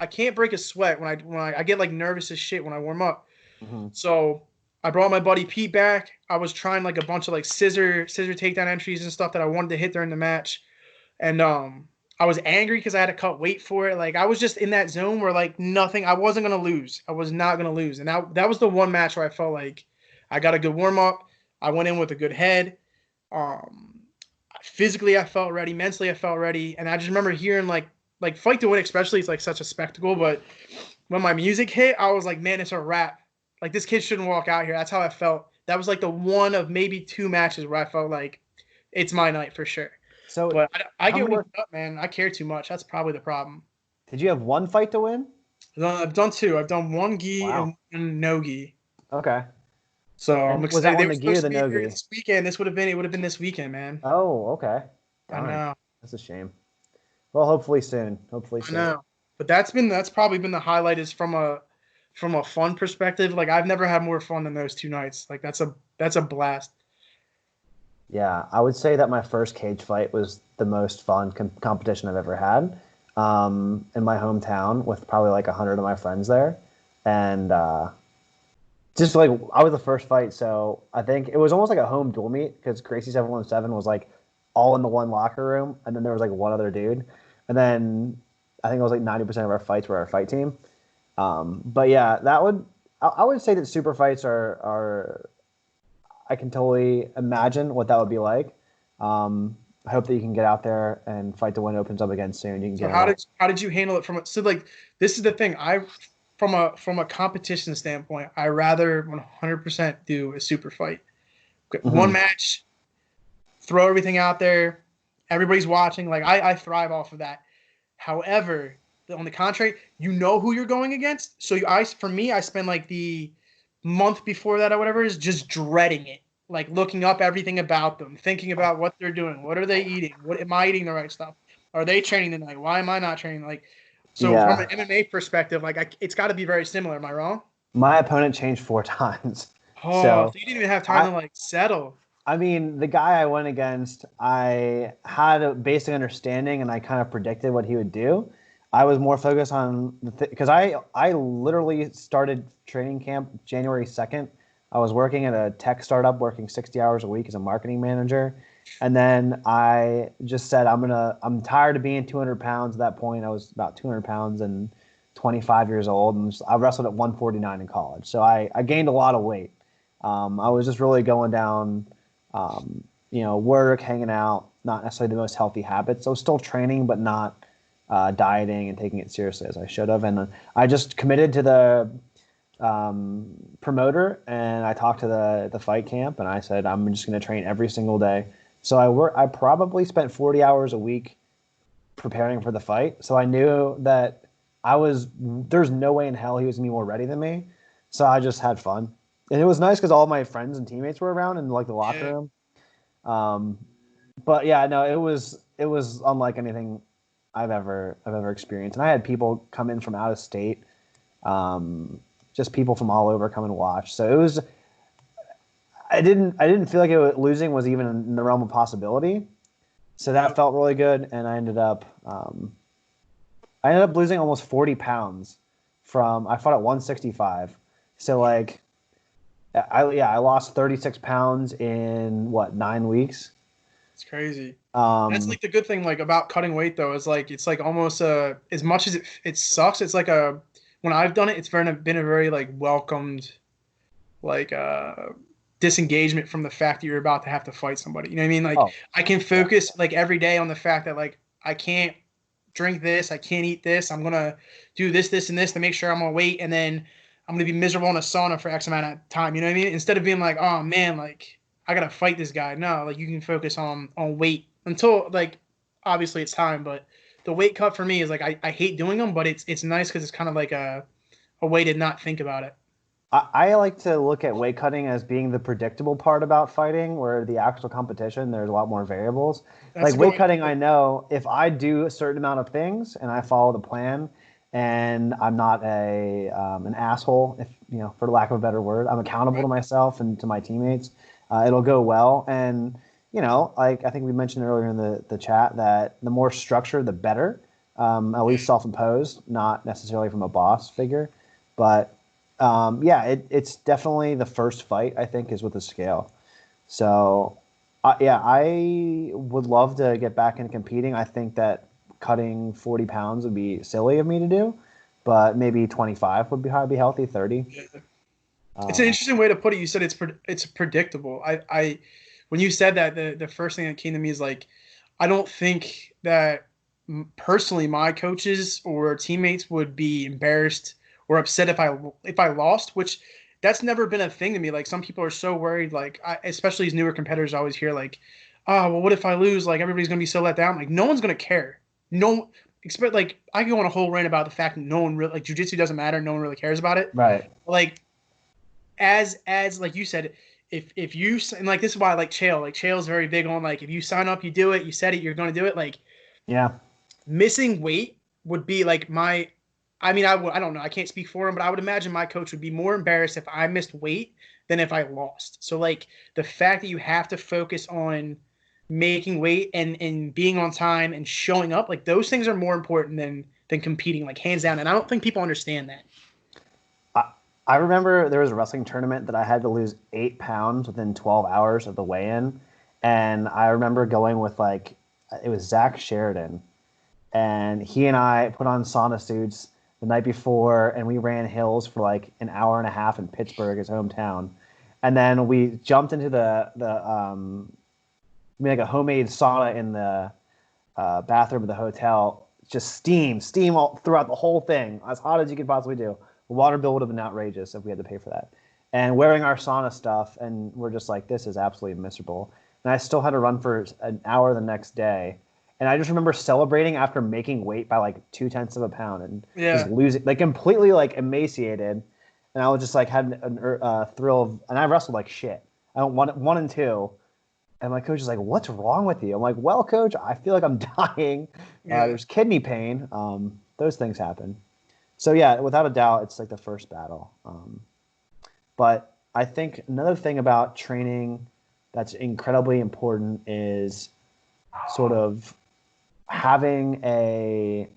Speaker 2: can't break a sweat when I get like nervous as shit when I warm up.
Speaker 1: Hmm.
Speaker 2: So I brought my buddy Pete back. I was trying like a bunch of like scissor takedown entries and stuff that I wanted to hit during the match, and I was angry because I had to cut weight for it. Like I was just in that zone where like nothing. I wasn't gonna lose. I was not gonna lose, and that was the one match where I felt like I got a good warm up. I went in with a good head. Um, Physically, I felt ready. Mentally, I felt ready, and I just remember hearing like fight to win, especially it's like such a spectacle. But when my music hit, I was like, man, it's a wrap. Like this kid shouldn't walk out here. That's how I felt. That was like the one of maybe two matches where I felt like it's my night for sure.
Speaker 1: So
Speaker 2: But I
Speaker 1: how
Speaker 2: get
Speaker 1: many?
Speaker 2: worked up, man. I care too much. That's probably the problem.
Speaker 1: Did you have one fight to win?
Speaker 2: I've done two. I've done one gi and
Speaker 1: Wow.
Speaker 2: one no gi.
Speaker 1: Okay.
Speaker 2: So I'm
Speaker 1: And was that
Speaker 2: excited. They
Speaker 1: one
Speaker 2: were
Speaker 1: the gi or
Speaker 2: supposed to
Speaker 1: the
Speaker 2: be
Speaker 1: no
Speaker 2: here
Speaker 1: gi?
Speaker 2: this weekend. It would have been this weekend, man.
Speaker 1: Oh, okay.
Speaker 2: I
Speaker 1: Darn.
Speaker 2: know.
Speaker 1: That's a shame. Well, hopefully soon. Hopefully
Speaker 2: I
Speaker 1: soon.
Speaker 2: know. But that's probably been the highlight is from a fun perspective. Like I've never had more fun than those two nights. Like that's a blast.
Speaker 1: Yeah, I would say that my first cage fight was the most fun competition I've ever had, in my hometown with probably like 100 of my friends there, and just like I was the first fight, so I think it was almost like a home dual meet because Gracie 717 was like all in the one locker room, and then there was like one other dude, and then I think it was like 90% of our fights were our fight team. But yeah, I would say that super fights are I can totally imagine what that would be like. I hope that you can get out there and fight to win opens up again soon. You can
Speaker 2: So
Speaker 1: get in it.
Speaker 2: how did you handle it so like this is the thing. From a competition standpoint, I rather 100% do a super fight. One
Speaker 1: Mm-hmm.
Speaker 2: match, throw everything out there. Everybody's watching. Like I thrive off of that. However, on the contrary, you know who you're going against. So for me, I spend like the month before that or whatever is just dreading it. Like looking up everything about them, thinking about what they're doing, what are they eating, what am I eating the right stuff? Are they training tonight? Why am I not training? Like, so from an
Speaker 1: Yeah,
Speaker 2: MMA perspective, like it's got to be very similar. Am I wrong?
Speaker 1: my opponent changed 4 times,
Speaker 2: Oh, so
Speaker 1: so
Speaker 2: you didn't even have time
Speaker 1: I
Speaker 2: to like settle.
Speaker 1: I mean the guy I went against, I had a basic understanding and I kind of predicted what he would do. I was more focused on because I literally started training camp January 2nd. I was working at a tech startup, working 60 hours a week as a marketing manager. And then I just said, I'm tired of being 200 pounds. At that point, I was about 200 pounds and 25 years old. And I wrestled at 149 in college. So I gained a lot of weight. I was just really going down, work, hanging out, not necessarily the most healthy habits. I was still training, but not dieting and taking it seriously as I should have. And I just committed to the promoter, and I talked to the fight camp, and I said I'm just going to train every single day. So I probably spent 40 hours a week preparing for the fight. So I knew that there's no way in hell he was gonna be more ready than me. So I just had fun, and it was nice because all my friends and teammates were around in like the locker
Speaker 2: Yeah.
Speaker 1: room. Um, but yeah, no, it was unlike anything I've ever experienced, and I had people come in from out of state, um, just people from all over come and watch. So it was. I didn't feel like losing was even in the realm of possibility. So that
Speaker 2: Yeah.
Speaker 1: felt really good, and I ended up losing almost 40 pounds from I fought at 165. So like I lost 36 pounds in what 9 weeks.
Speaker 2: It's crazy. That's
Speaker 1: Um,
Speaker 2: like the good thing, like about cutting weight though, is like it's like almost as much as it sucks. It's like when I've done it, it's been a very like welcomed, like disengagement from the fact that you're about to have to fight somebody. You know what I mean? Like I can focus like every day on the fact that like I can't drink this, I can't eat this, I'm gonna do this, this, and this to make sure I'm gonna wait, and then I'm gonna be miserable in a sauna for X amount of time. You know what I mean? Instead of being like, oh man, like I gotta fight this guy. No, like you can focus on weight until like obviously it's time, but the weight cut for me is like I hate doing them, but it's nice because it's kind of like a way to not think about it.
Speaker 1: I like to look at weight cutting as being the predictable part about fighting, where the actual competition, there's a lot more variables.
Speaker 2: That's
Speaker 1: like weight cutting, I know if I do a certain amount of things and I follow the plan and I'm not an asshole, if for lack of a better word, I'm accountable to myself and to my teammates, it'll go well. And, like I think we mentioned earlier in the chat that the more structured, the better, at least self-imposed, not necessarily from a boss figure. But it's definitely the first fight, I think, is with a scale. So, I would love to get back into competing. I think that cutting 40 pounds would be silly of me to do, but maybe 25 would be healthy, 30.
Speaker 2: Yeah. It's an interesting way to put it. You said it's predictable. I when you said that, the first thing that came to me is like, I don't think that personally my coaches or teammates would be embarrassed or upset if I lost, which that's never been a thing to me. Like some people are so worried, like especially as newer competitors, I always hear like, oh, well, what if I lose? Like everybody's gonna be so let down. Like no one's gonna care. No, expect like I go on a whole rant about the fact that no one really like jiu-jitsu doesn't matter. No one really cares about it.
Speaker 1: Right.
Speaker 2: Like as like you said, if you and like this is why I like Chael. Like Chael's very big on like if you sign up, you do it. You said it, you're gonna do it. Like missing weight would be like my. I mean, I don't know. I can't speak for him, but I would imagine my coach would be more embarrassed if I missed weight than if I lost. So, like, the fact that you have to focus on making weight and being on time and showing up, like, those things are more important than competing, like, hands down. And I don't think people understand that.
Speaker 1: I remember there was a wrestling tournament that I had to lose 8 pounds within 12 hours of the weigh-in. And I remember going with, like, it was Zach Sheridan. And he and I put on sauna suits the night before, and we ran hills for like an hour and a half in Pittsburgh, his hometown. And then we jumped into we made like a homemade sauna in the bathroom of the hotel. Just steam all throughout the whole thing, as hot as you could possibly do. The water bill would have been outrageous if we had to pay for that. And wearing our sauna stuff, and we're just like, this is absolutely miserable. And I still had to run for an hour the next day. And I just remember celebrating after making weight by like 0.2 of a pound and just losing, like completely like emaciated. And I was just like had a thrill of, and I wrestled like shit. I don't 1 and 2. And my coach is like, "What's wrong with you?" I'm like, "Well, coach, I feel like I'm dying. There's kidney pain. Those things happen." So yeah, without a doubt, it's like the first battle. But I think another thing about training that's incredibly important is sort of having a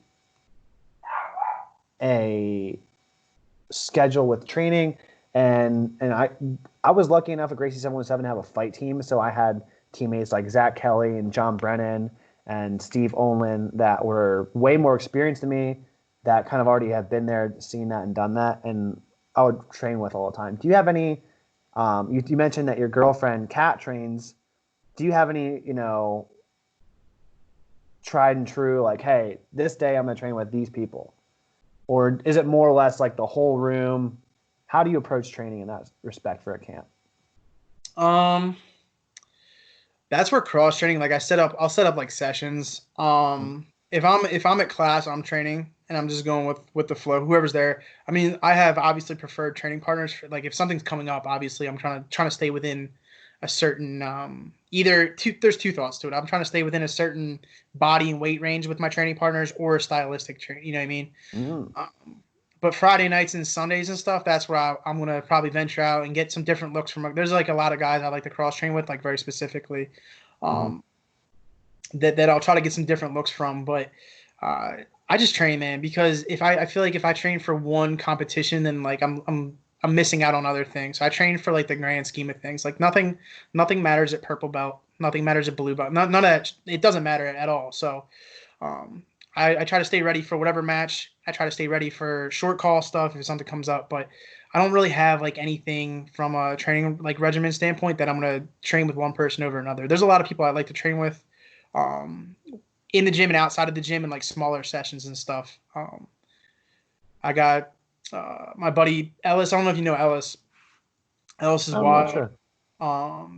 Speaker 1: schedule with training, and I was lucky enough at Gracie 717 to have a fight team, so I had teammates like Zach Kelly and John Brennan and Steve Olin that were way more experienced than me, that kind of already have been there, seen that and done that, and I would train with all the time. Do you have any? You mentioned that your girlfriend Kat trains. Do you have any, tried and true, like, hey, this day I'm going to train with these people? Or is it more or less like the whole room? How do you approach training in that respect for a camp?
Speaker 2: That's where cross training, like I'll set up like sessions. If I'm at class, I'm training and I'm just going with the flow, whoever's there. I mean, I have obviously preferred training partners for, like, if something's coming up, obviously I'm trying to stay within a certain there's two thoughts to it. I'm trying to stay within a certain body and weight range with my training partners, or a stylistic training. You know what I mean? But Friday nights and Sundays and stuff, that's where I'm gonna probably venture out and get some different looks from. There's like a lot of guys I like to cross train with, like very specifically, that I'll try to get some different looks from. But I just train, man, because if I feel like if I train for one competition, then like I'm missing out on other things. So I train for like the grand scheme of things. Like nothing matters at purple belt. Nothing matters at blue belt. None of that. It doesn't matter at all. So I try to stay ready for whatever match I try to stay ready for short call stuff if something comes up, but I don't really have like anything from a training like regimen standpoint that I'm gonna train with one person over another. There's a lot of people I like to train with, in the gym and outside of the gym and like smaller sessions and stuff. I got my buddy Ellis. I don't know if you know Ellis. Ellis is
Speaker 1: I'm not
Speaker 2: wild.
Speaker 1: sure.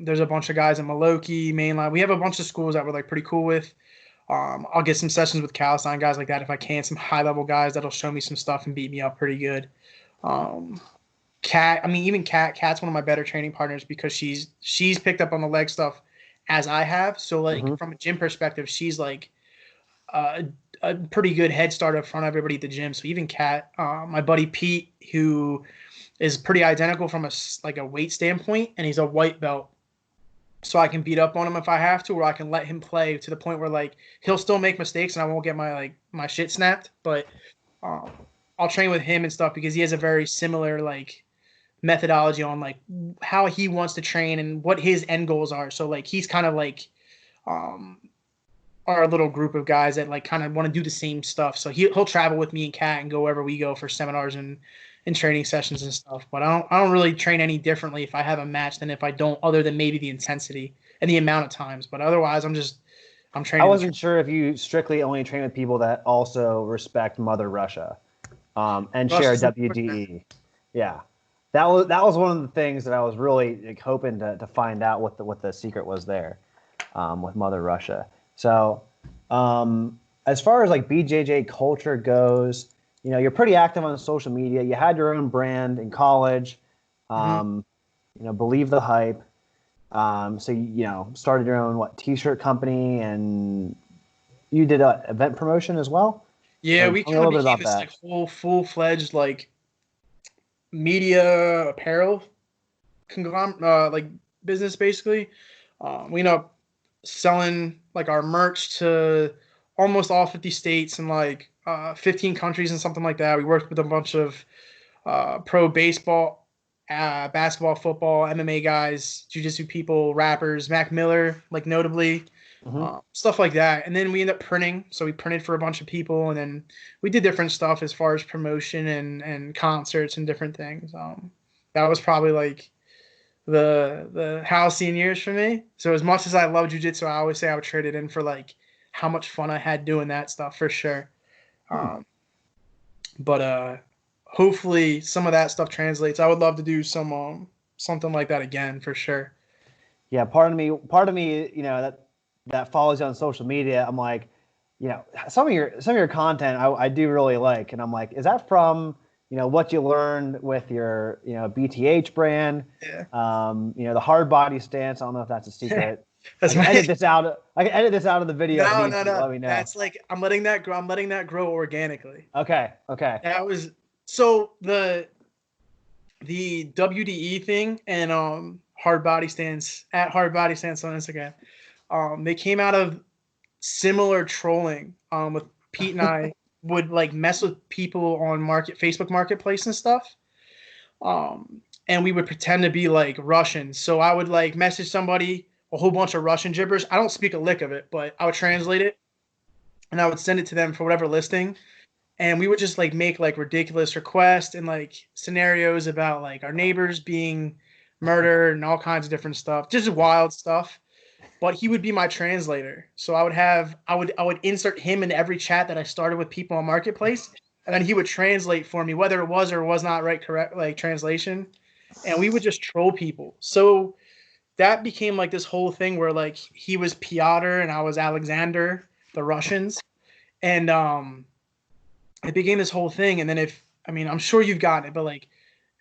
Speaker 2: There's a bunch of guys in Maloki, Mainline. We have a bunch of schools that we're like pretty cool with. I'll get some sessions with Calisthenics guys like that if I can. Some high level guys that'll show me some stuff and beat me up pretty good. Kat, I mean, even Kat's one of my better training partners because she's picked up on the leg stuff as I have. So like from a gym perspective, she's like a pretty good head start up front of everybody at the gym. So even Kat, my buddy Pete, who is pretty identical from a weight standpoint, and he's a white belt. So I can beat up on him if I have to, or I can let him play to the point where like he'll still make mistakes and I won't get my shit snapped. But I'll train with him and stuff because he has a very similar like methodology on like how he wants to train and what his end goals are. So like he's kind of like our little group of guys that like kind of want to do the same stuff. So he'll travel with me and Kat and go wherever we go for seminars and training sessions and stuff. But I don't really train any differently if I have a match than if I don't, other than maybe the intensity and the amount of times. But otherwise I'm training.
Speaker 1: I wasn't sure if you strictly only train with people that also respect Mother Russia and share WDE. Yeah. That was one of the things that I was really like, hoping to find out what the secret was there with Mother Russia. So as far as like BJJ culture goes, you know, you're pretty active on social media. You had your own brand in college, you know, Believe the Hype. So, you know, started your own, t-shirt company, and you did event promotion as well?
Speaker 2: Yeah, we kind of became this like whole full-fledged like media apparel conglomerate, like business basically. We end up selling like our merch to almost all 50 states and like 15 countries and something like that. We worked with a bunch of pro baseball, basketball, football, MMA guys, jiu-jitsu people, rappers, Mac Miller, like notably, stuff like that. And then we ended up printing. So we printed for a bunch of people, and then we did different stuff as far as promotion and concerts and different things. That was probably like the halcyon years for me. So as much as I love jiu-jitsu, I always say I would trade it in for like how much fun I had doing that stuff for sure. But hopefully some of that stuff translates. I would love to do some something like that again for sure.
Speaker 1: Yeah, part of me, you know, that follows you on social media. I'm like, you know, some of your content I do really like, and I'm like, is that from, you know, what you learned with your, you know, BTH brand?
Speaker 2: Yeah.
Speaker 1: You know, the hard body stance. I don't know if that's a secret. I can edit this out of the video.
Speaker 2: No.
Speaker 1: Let me know.
Speaker 2: That's like I'm letting that grow organically.
Speaker 1: Okay.
Speaker 2: That was so the WDE thing and hard body stance at hard body stance on Instagram. They came out of similar trolling with Pete and I would like mess with people on Facebook Marketplace and stuff. And we would pretend to be like Russian. So I would like message somebody a whole bunch of Russian gibberish. I don't speak a lick of it, but I would translate it and I would send it to them for whatever listing. And we would just like make like ridiculous requests and like scenarios about like our neighbors being murdered and all kinds of different stuff, just wild stuff. But he would be my translator. So I would insert him into every chat that I started with people on Marketplace, and then he would translate for me, whether it was or was not correct like translation. And we would just troll people. So that became like this whole thing where like he was Pyotr and I was Alexander, the Russians. And it became this whole thing. And then I'm sure you've gotten it, but like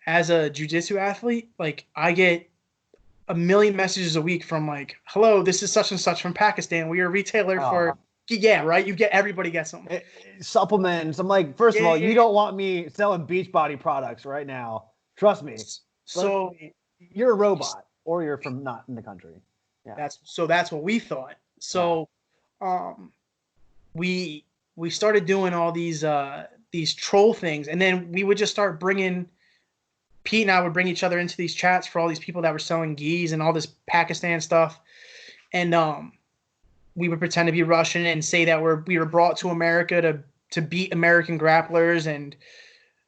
Speaker 2: as a jiu-jitsu athlete, like I get a million messages a week from like, hello, this is such and such from Pakistan. We are a retailer for, yeah, right. Everybody gets them.
Speaker 1: Supplements. I'm like, first of all, you don't want me selling Beachbody products right now. Trust me.
Speaker 2: So
Speaker 1: you're a robot or you're from not in the country. Yeah.
Speaker 2: That's what we thought. So, we started doing all these troll things, and then we would just start bringing. Pete and I would bring each other into these chats for all these people that were selling gis and all this Pakistan stuff. And we would pretend to be Russian and say that we were brought to America to to beat American grapplers and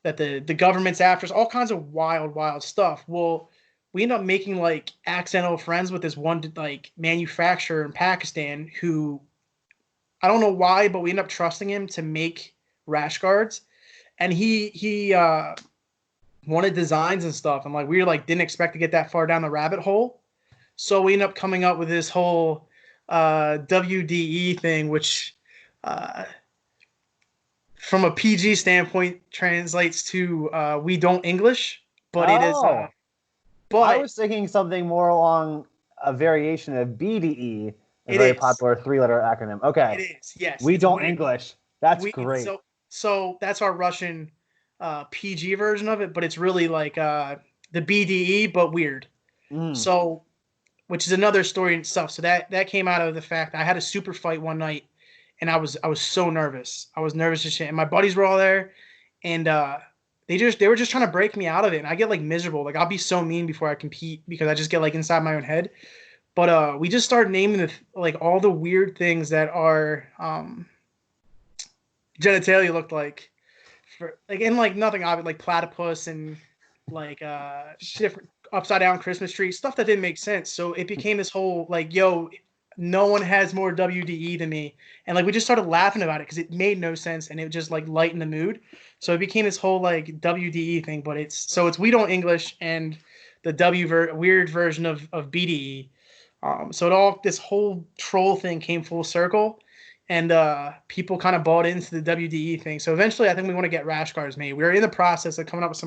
Speaker 2: that the government's after us, all kinds of wild stuff. Well, we end up making like accidental friends with this one like manufacturer in Pakistan who I don't know why, but we end up trusting him to make rash guards, and he wanted designs and stuff, and like we like didn't expect to get that far down the rabbit hole, so we end up coming up with this whole WDE thing, which from a PG standpoint translates to we don't English, but it is. But
Speaker 1: I was thinking something more along a variation of BDE, a very popular 3-letter acronym. Okay,
Speaker 2: it is. Yes,
Speaker 1: we don't English. That's great.
Speaker 2: So that's our Russian PG version of it, but it's really like the BDE, but weird. So, which is another story and stuff. So that came out of the fact I had a super fight one night, and I was so nervous. I was nervous as shit, and my buddies were all there, and they were just trying to break me out of it, and I get like miserable. Like I'll be so mean before I compete because I just get like inside my own head. But we just started naming like all the weird things that our genitalia looked like, for like and like nothing obvious, like platypus and like different upside down Christmas tree stuff that didn't make sense. So it became this whole like, yo, no one has more WDE than me, and like we just started laughing about it because it made no sense and it just like lightened the mood. So it became this whole like WDE thing, but it's we don't English and the weird version of BDE. So this whole troll thing came full circle, and people kind of bought into the WDE thing. So eventually, I think we want to get rash guards made. We're in the process of coming up with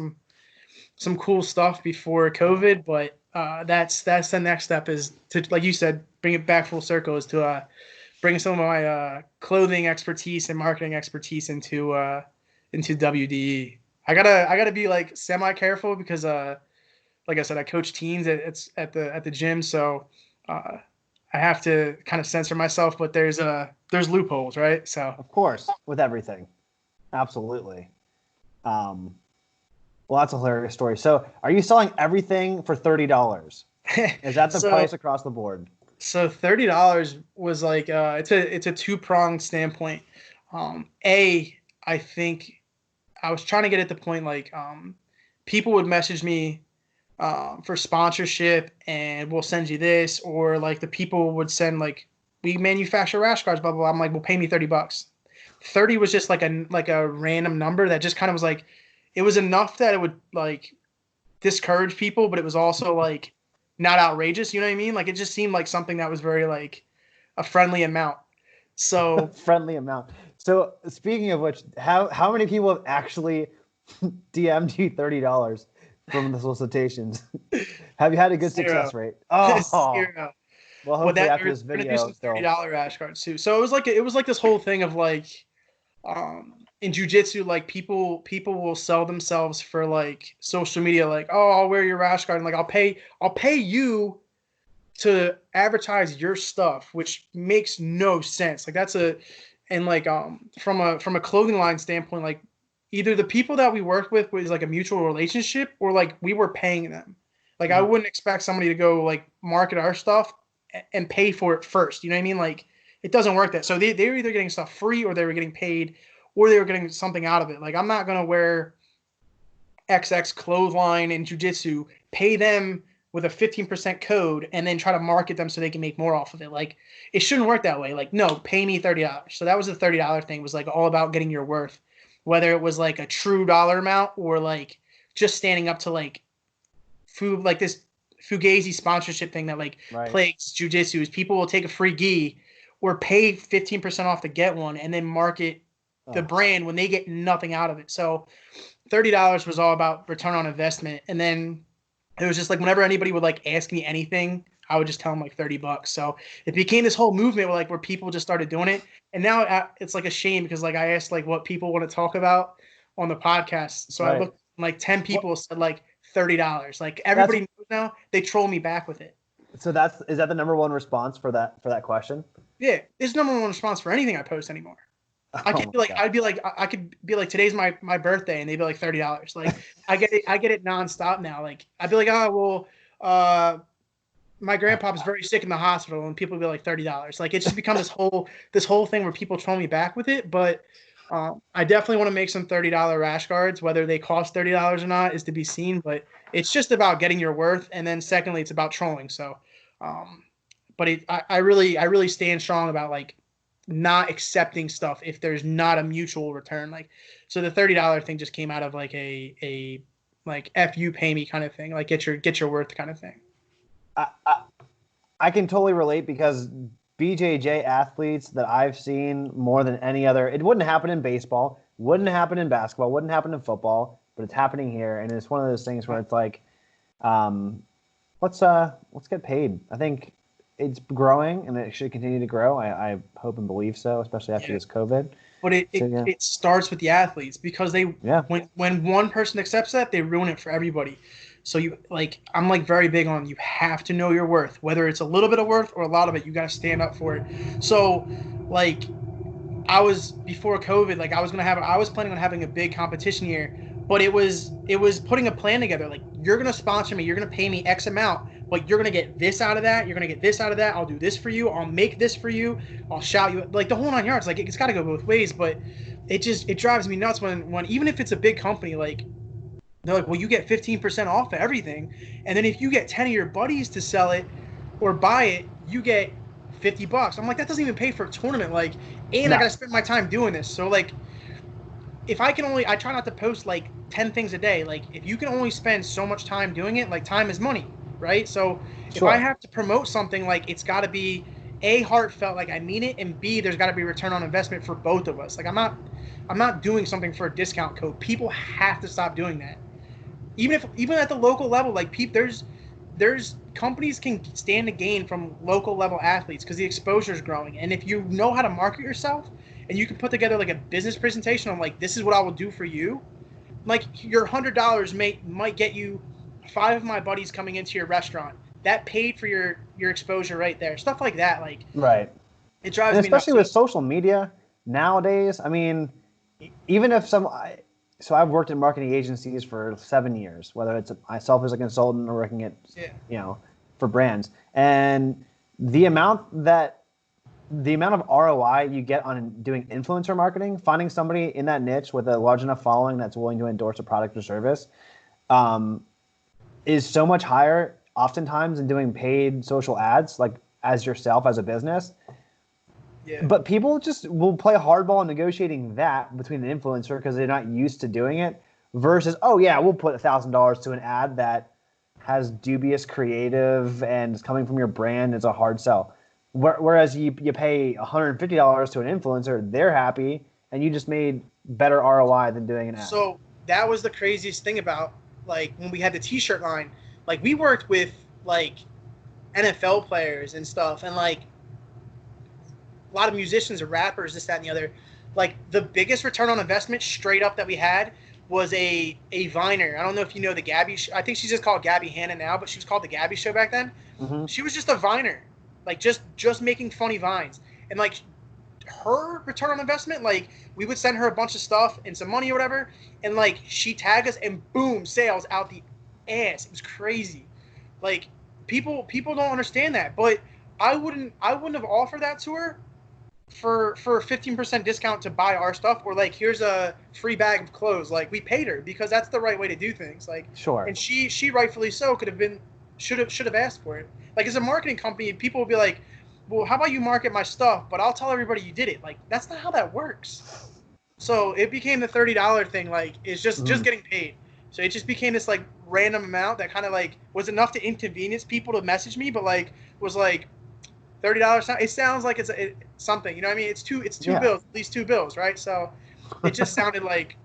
Speaker 2: some cool stuff before COVID, but that's the next step is to, like you said, bring it back full circle, is to bring some of my clothing expertise and marketing expertise into WDE. I gotta be like semi careful because like I said, I coach teens at the gym, so I have to kind of censor myself. But there's loopholes, right? So
Speaker 1: of course, with everything, absolutely. Well, that's a hilarious story. So, are you selling everything for $30? Is that the price across the board?
Speaker 2: So $30 was like it's a two-pronged standpoint. I think I was trying to get at the point like people would message me for sponsorship and we'll send you this, or like the people would send like, we manufacture rash guards, blah blah blah. I'm like, well, pay me $30. 30 was just like a random number that just kind of was like, it was enough that it would like discourage people, but it was also like not outrageous. You know what I mean? Like it just seemed like something that was very like a friendly amount. So
Speaker 1: friendly amount. So speaking of which, how many people have actually DM'd you $30 from the solicitations? Have you had a good success rate?
Speaker 2: Oh, Zero.
Speaker 1: Well, hopefully after this video,
Speaker 2: do some $30 rash guards too. So it was like this whole thing of like, in jiu-jitsu, like people will sell themselves for like social media, like, oh, I'll wear your rash guard, and like I'll pay you to advertise your stuff, which makes no sense. Like from a clothing line standpoint, like either the people that we work with was like a mutual relationship, or like we were paying them. Like I wouldn't expect somebody to go like market our stuff and pay for it first. You know what I mean? Like it doesn't work that. So they were either getting stuff free, or they were getting paid, or they were getting something out of it. Like I'm not going to wear XX clothesline in jiu-jitsu, pay them with a 15% code, and then try to market them so they can make more off of it. Like it shouldn't work that way. Like, no, pay me $30. So that was the $30 thing, was like all about getting your worth, whether it was like a true dollar amount or like just standing up to like like this Fugazi sponsorship thing that like plagues jiu-jitsu, is people will take a free gi or pay 15% off to get one and then market the brand when they get nothing out of it. So $30 was all about return on investment. And then it was just like whenever anybody would like ask me anything, I would just tell them like $30. So it became this whole movement where people just started doing it. And now it's like a shame because like I asked like what people want to talk about on the podcast. So I looked, like 10 people said like $30. Like everybody knows now, they troll me back with it.
Speaker 1: So is that the number one response for that question?
Speaker 2: Yeah, it's number one response for anything I post anymore. I could be like, I could be like, today's my birthday, and they'd be like $30. Like I get it nonstop now. Like I'd be like, oh well, my grandpa was very sick in the hospital, and people would be like $30. Like it's just become this whole thing where people troll me back with it. But I definitely want to make some $30 rash guards. Whether they cost $30 or not is to be seen, but it's just about getting your worth. And then secondly, it's about trolling. So, um, but I really stand strong about like not accepting stuff if there's not a mutual return. Like, so the $30 thing just came out of like a like F you pay me kind of thing. Like get your worth kind of thing.
Speaker 1: I, I, I can totally relate because BJJ athletes that I've seen more than any other, it wouldn't happen in baseball, wouldn't happen in basketball, wouldn't happen in football, but it's happening here, and it's one of those things where it's like, um, let's get paid. I think it's growing, and it should continue to grow. I hope and believe so, especially after
Speaker 2: Yeah.
Speaker 1: this COVID.
Speaker 2: But
Speaker 1: So yeah,
Speaker 2: it starts with the athletes because they
Speaker 1: yeah,
Speaker 2: when one person accepts that, they ruin it for everybody. So you like I'm like very big on you have to know your worth, whether it's a little bit of worth or a lot of it, you got to stand up for it. So like I was before COVID, like I was planning on having a big competition year, but it was putting a plan together. Like you're gonna sponsor me, you're gonna pay me X amount, but you're gonna get this out of that, you're gonna get this out of that. I'll do this for you, I'll make this for you, I'll shout you like the whole 9 yards. Like it's got to go both ways, but it drives me nuts when even if it's a big company, like they're like, well, you get 15% off of everything, and then if you get 10 of your buddies to sell it or buy it, you get $50. I'm like, that doesn't even pay for a tournament. Like, and I
Speaker 1: no,
Speaker 2: gotta spend my time doing this. So like, if I can only, I try not to post like 10 things a day. Like, if you can only spend so much time doing it, like time is money, right? So if I
Speaker 1: sure.
Speaker 2: have to promote something, like it's got to be A, heartfelt, like I mean it, and B, there's got to be return on investment for both of us. Like I'm not doing something for a discount code. People have to stop doing that. Even at the local level, like there's companies can stand to gain from local level athletes because the exposure is growing. And if you know how to market yourself and you can put together like a business presentation on like this is what I will do for you, like your $100 might get you 5 of my buddies coming into your restaurant. That paid for your exposure right there. Stuff like that, like
Speaker 1: Right.
Speaker 2: it
Speaker 1: And
Speaker 2: drives me nuts.
Speaker 1: especially
Speaker 2: So
Speaker 1: with social media nowadays, I mean, even if so I've worked in marketing agencies for 7 years, whether it's myself as a consultant or working at,
Speaker 2: yeah,
Speaker 1: you know, for brands. And the amount that, the amount of ROI you get on doing influencer marketing, finding somebody in that niche with a large enough following that's willing to endorse a product or service, um, is so much higher oftentimes than doing paid social ads, like as yourself as a business.
Speaker 2: yeah.
Speaker 1: But people just will play hardball in negotiating that between an influencer because they're not used to doing it versus, oh yeah, we'll put $1,000 to an ad that has dubious creative and is coming from your brand. It's a hard sell. Whereas you pay $150 to an influencer, they're happy, and you just made better ROI than doing an ad.
Speaker 2: So that was the craziest thing about like when we had the T-shirt line. Like we worked with like NFL players and stuff, and like a lot of musicians or rappers, this, that, and the other. Like the biggest return on investment straight up that we had was a Viner. I don't know if you know the Gabby. I think she's just called Gabby Hanna now, but she was called the Gabby Show back then.
Speaker 1: Mm-hmm.
Speaker 2: She was just a Viner, like just making funny vines, and like her return on investment, like we would send her a bunch of stuff and some money or whatever, and like she tagged us and boom, sales out the ass. It was crazy. Like people don't understand that, but I wouldn't have offered that to her for a 15% discount to buy our stuff, or like here's a free bag of clothes. Like we paid her because that's the right way to do things. Like,
Speaker 1: Sure.
Speaker 2: and she rightfully so could have been should have asked for it. Like as a marketing company, people will be like, well, how about you market my stuff, but I'll tell everybody you did it. Like that's not how that works. So it became the $30 thing. Like it's just
Speaker 1: Mm.
Speaker 2: getting paid. So it just became this like random amount that kind of like was enough to inconvenience people to message me, but like was like $30. It sounds like something. You know what I mean? It's two
Speaker 1: Yeah.
Speaker 2: bills, at least two bills, right? So it just sounded like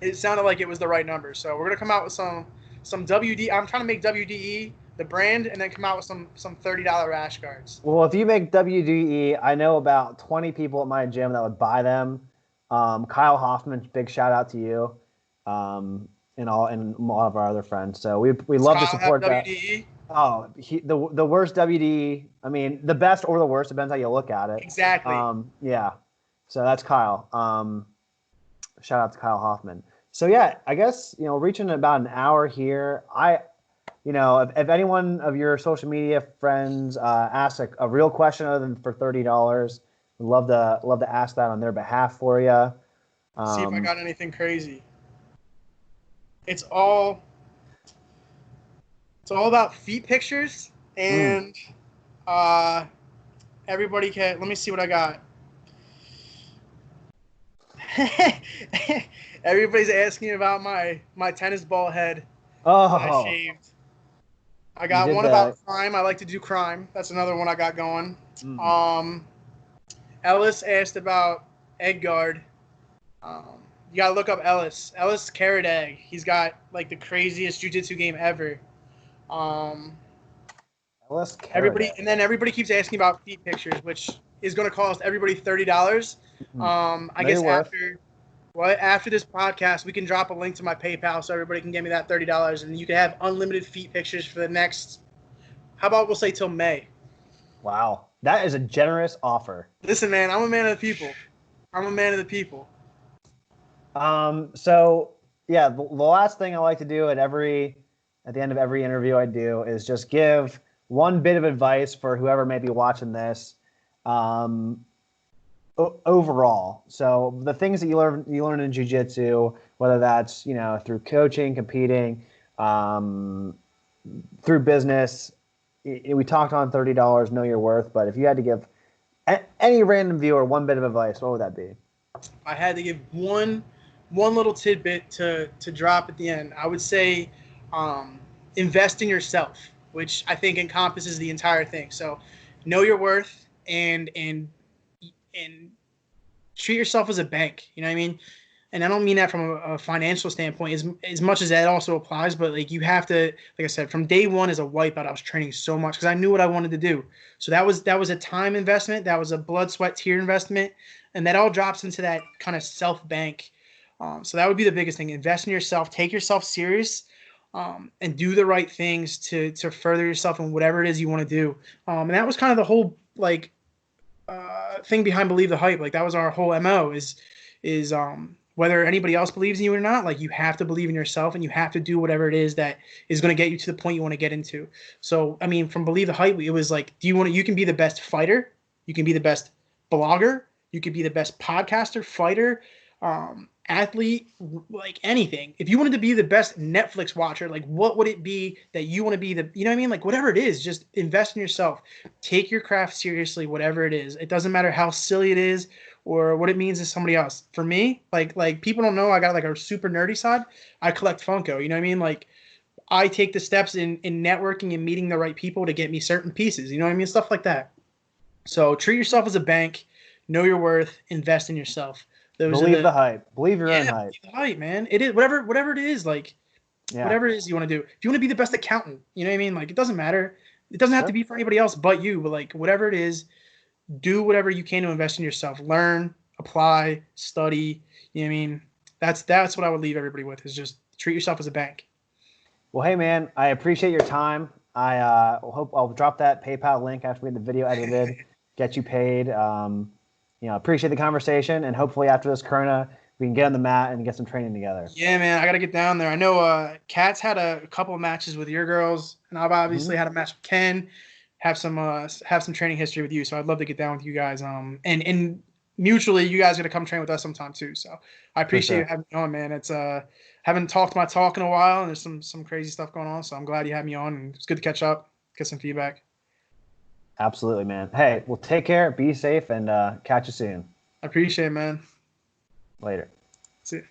Speaker 2: it was the right number. So we're gonna come out with some WD. I'm trying to make WDE the brand, and then come out with some $30 rash guards.
Speaker 1: Well, if you make WDE, I know about 20 people at my gym that would buy them. Kyle Hoffman, big shout out to you, and a lot of our other friends. So we
Speaker 2: Does
Speaker 1: love to
Speaker 2: Kyle have
Speaker 1: support that.
Speaker 2: WDE?
Speaker 1: Oh, the worst WDE. I mean, the best or the worst depends how you look at it.
Speaker 2: Exactly.
Speaker 1: Yeah. So that's Kyle. Shout out to Kyle Hoffman. So yeah, I guess reaching about an hour here. If anyone of your social media friends asks a real question other than for $30, we'd love to ask that on their behalf for you.
Speaker 2: See if I got anything crazy. It's all about feet pictures, and everybody can. Let me see what I got. Everybody's asking about my tennis ball head that I shaved. I got one about crime. I like to do crime. That's another one I got going. Ellis asked about egg guard. You gotta look up Ellis. Ellis Carrot Egg. He's got like the craziest jiu-jitsu game ever.
Speaker 1: Ellis
Speaker 2: everybody, and then everybody keeps asking about feet pictures, which is going to cost everybody $30. I guess after this podcast, we can drop a link to my PayPal so everybody can give me that $30, and you can have unlimited feet pictures for the next. How about we'll say till May?
Speaker 1: Wow, that is a generous offer.
Speaker 2: Listen, man, I'm a man of the people.
Speaker 1: So yeah, the last thing I like to do at the end of every interview I do is just give one bit of advice for whoever may be watching this, overall. So the things that you learn in jiu-jitsu, whether that's, through coaching, competing, through business. We talked on $30, know your worth, but if you had to give any random viewer one bit of advice, what would that be?
Speaker 2: I had to give one little tidbit to drop at the end. I would say invest in yourself, which I think encompasses the entire thing. So know your worth and treat yourself as a bank. You know what I mean? And I don't mean that from a financial standpoint as much as that also applies, but like you have to, like I said, from day one as a wipeout, I was training so much because I knew what I wanted to do. So that was a time investment. That was a blood, sweat, tear investment. And that all drops into that kind of self bank. So that would be the biggest thing. Invest in yourself, take yourself serious, and do the right things to further yourself in whatever it is you want to do. And that was kind of the whole thing behind Believe the Hype. Like that was our whole MO is whether anybody else believes in you or not, like you have to believe in yourself and you have to do whatever it is that is going to get you to the point you want to get into. So, I mean, from Believe the Hype, it was like, you can be the best fighter, you can be the best blogger, you could be the best podcaster, fighter, athlete, like anything. If you wanted to be the best Netflix watcher, like what would it be that you want to be you know what I mean? Like whatever it is, just invest in yourself. Take your craft seriously, whatever it is. It doesn't matter how silly it is or what it means to somebody else. For me, like people don't know I got like a super nerdy side. I collect Funko, you know what I mean? Like I take the steps in networking and meeting the right people to get me certain pieces, you know what I mean? Stuff like that. So treat yourself as a bank, know your worth, invest in yourself.
Speaker 1: Believe the hype. Believe your own hype.
Speaker 2: Believe the hype, man. It is whatever it is, like whatever it is you want to do. If you want to be the best accountant, you know what I mean? Like it doesn't matter. It doesn't have to be for anybody else but you, but like whatever it is, do whatever you can to invest in yourself. Learn, apply, study. You know what I mean? That's what I would leave everybody with is just treat yourself as a bank.
Speaker 1: Well, hey man, I appreciate your time. I hope I'll drop that PayPal link after we get the video edited, get you paid. Appreciate the conversation, and hopefully after this Corona, we can get on the mat and get some training together.
Speaker 2: Yeah, man, I got to get down there. I know Kat's had a couple of matches with your girls, and I've obviously had a match with Ken. Have some training history with you, so I'd love to get down with you guys. And mutually, you guys are gonna come train with us sometime too. So I appreciate you having me on, man. It's haven't talked my talk in a while, and there's some crazy stuff going on. So I'm glad you had me on, and it's good to catch up, get some feedback.
Speaker 1: Absolutely, man. Hey, well, take care, be safe, and catch you soon.
Speaker 2: I appreciate it, man.
Speaker 1: Later.
Speaker 2: See you.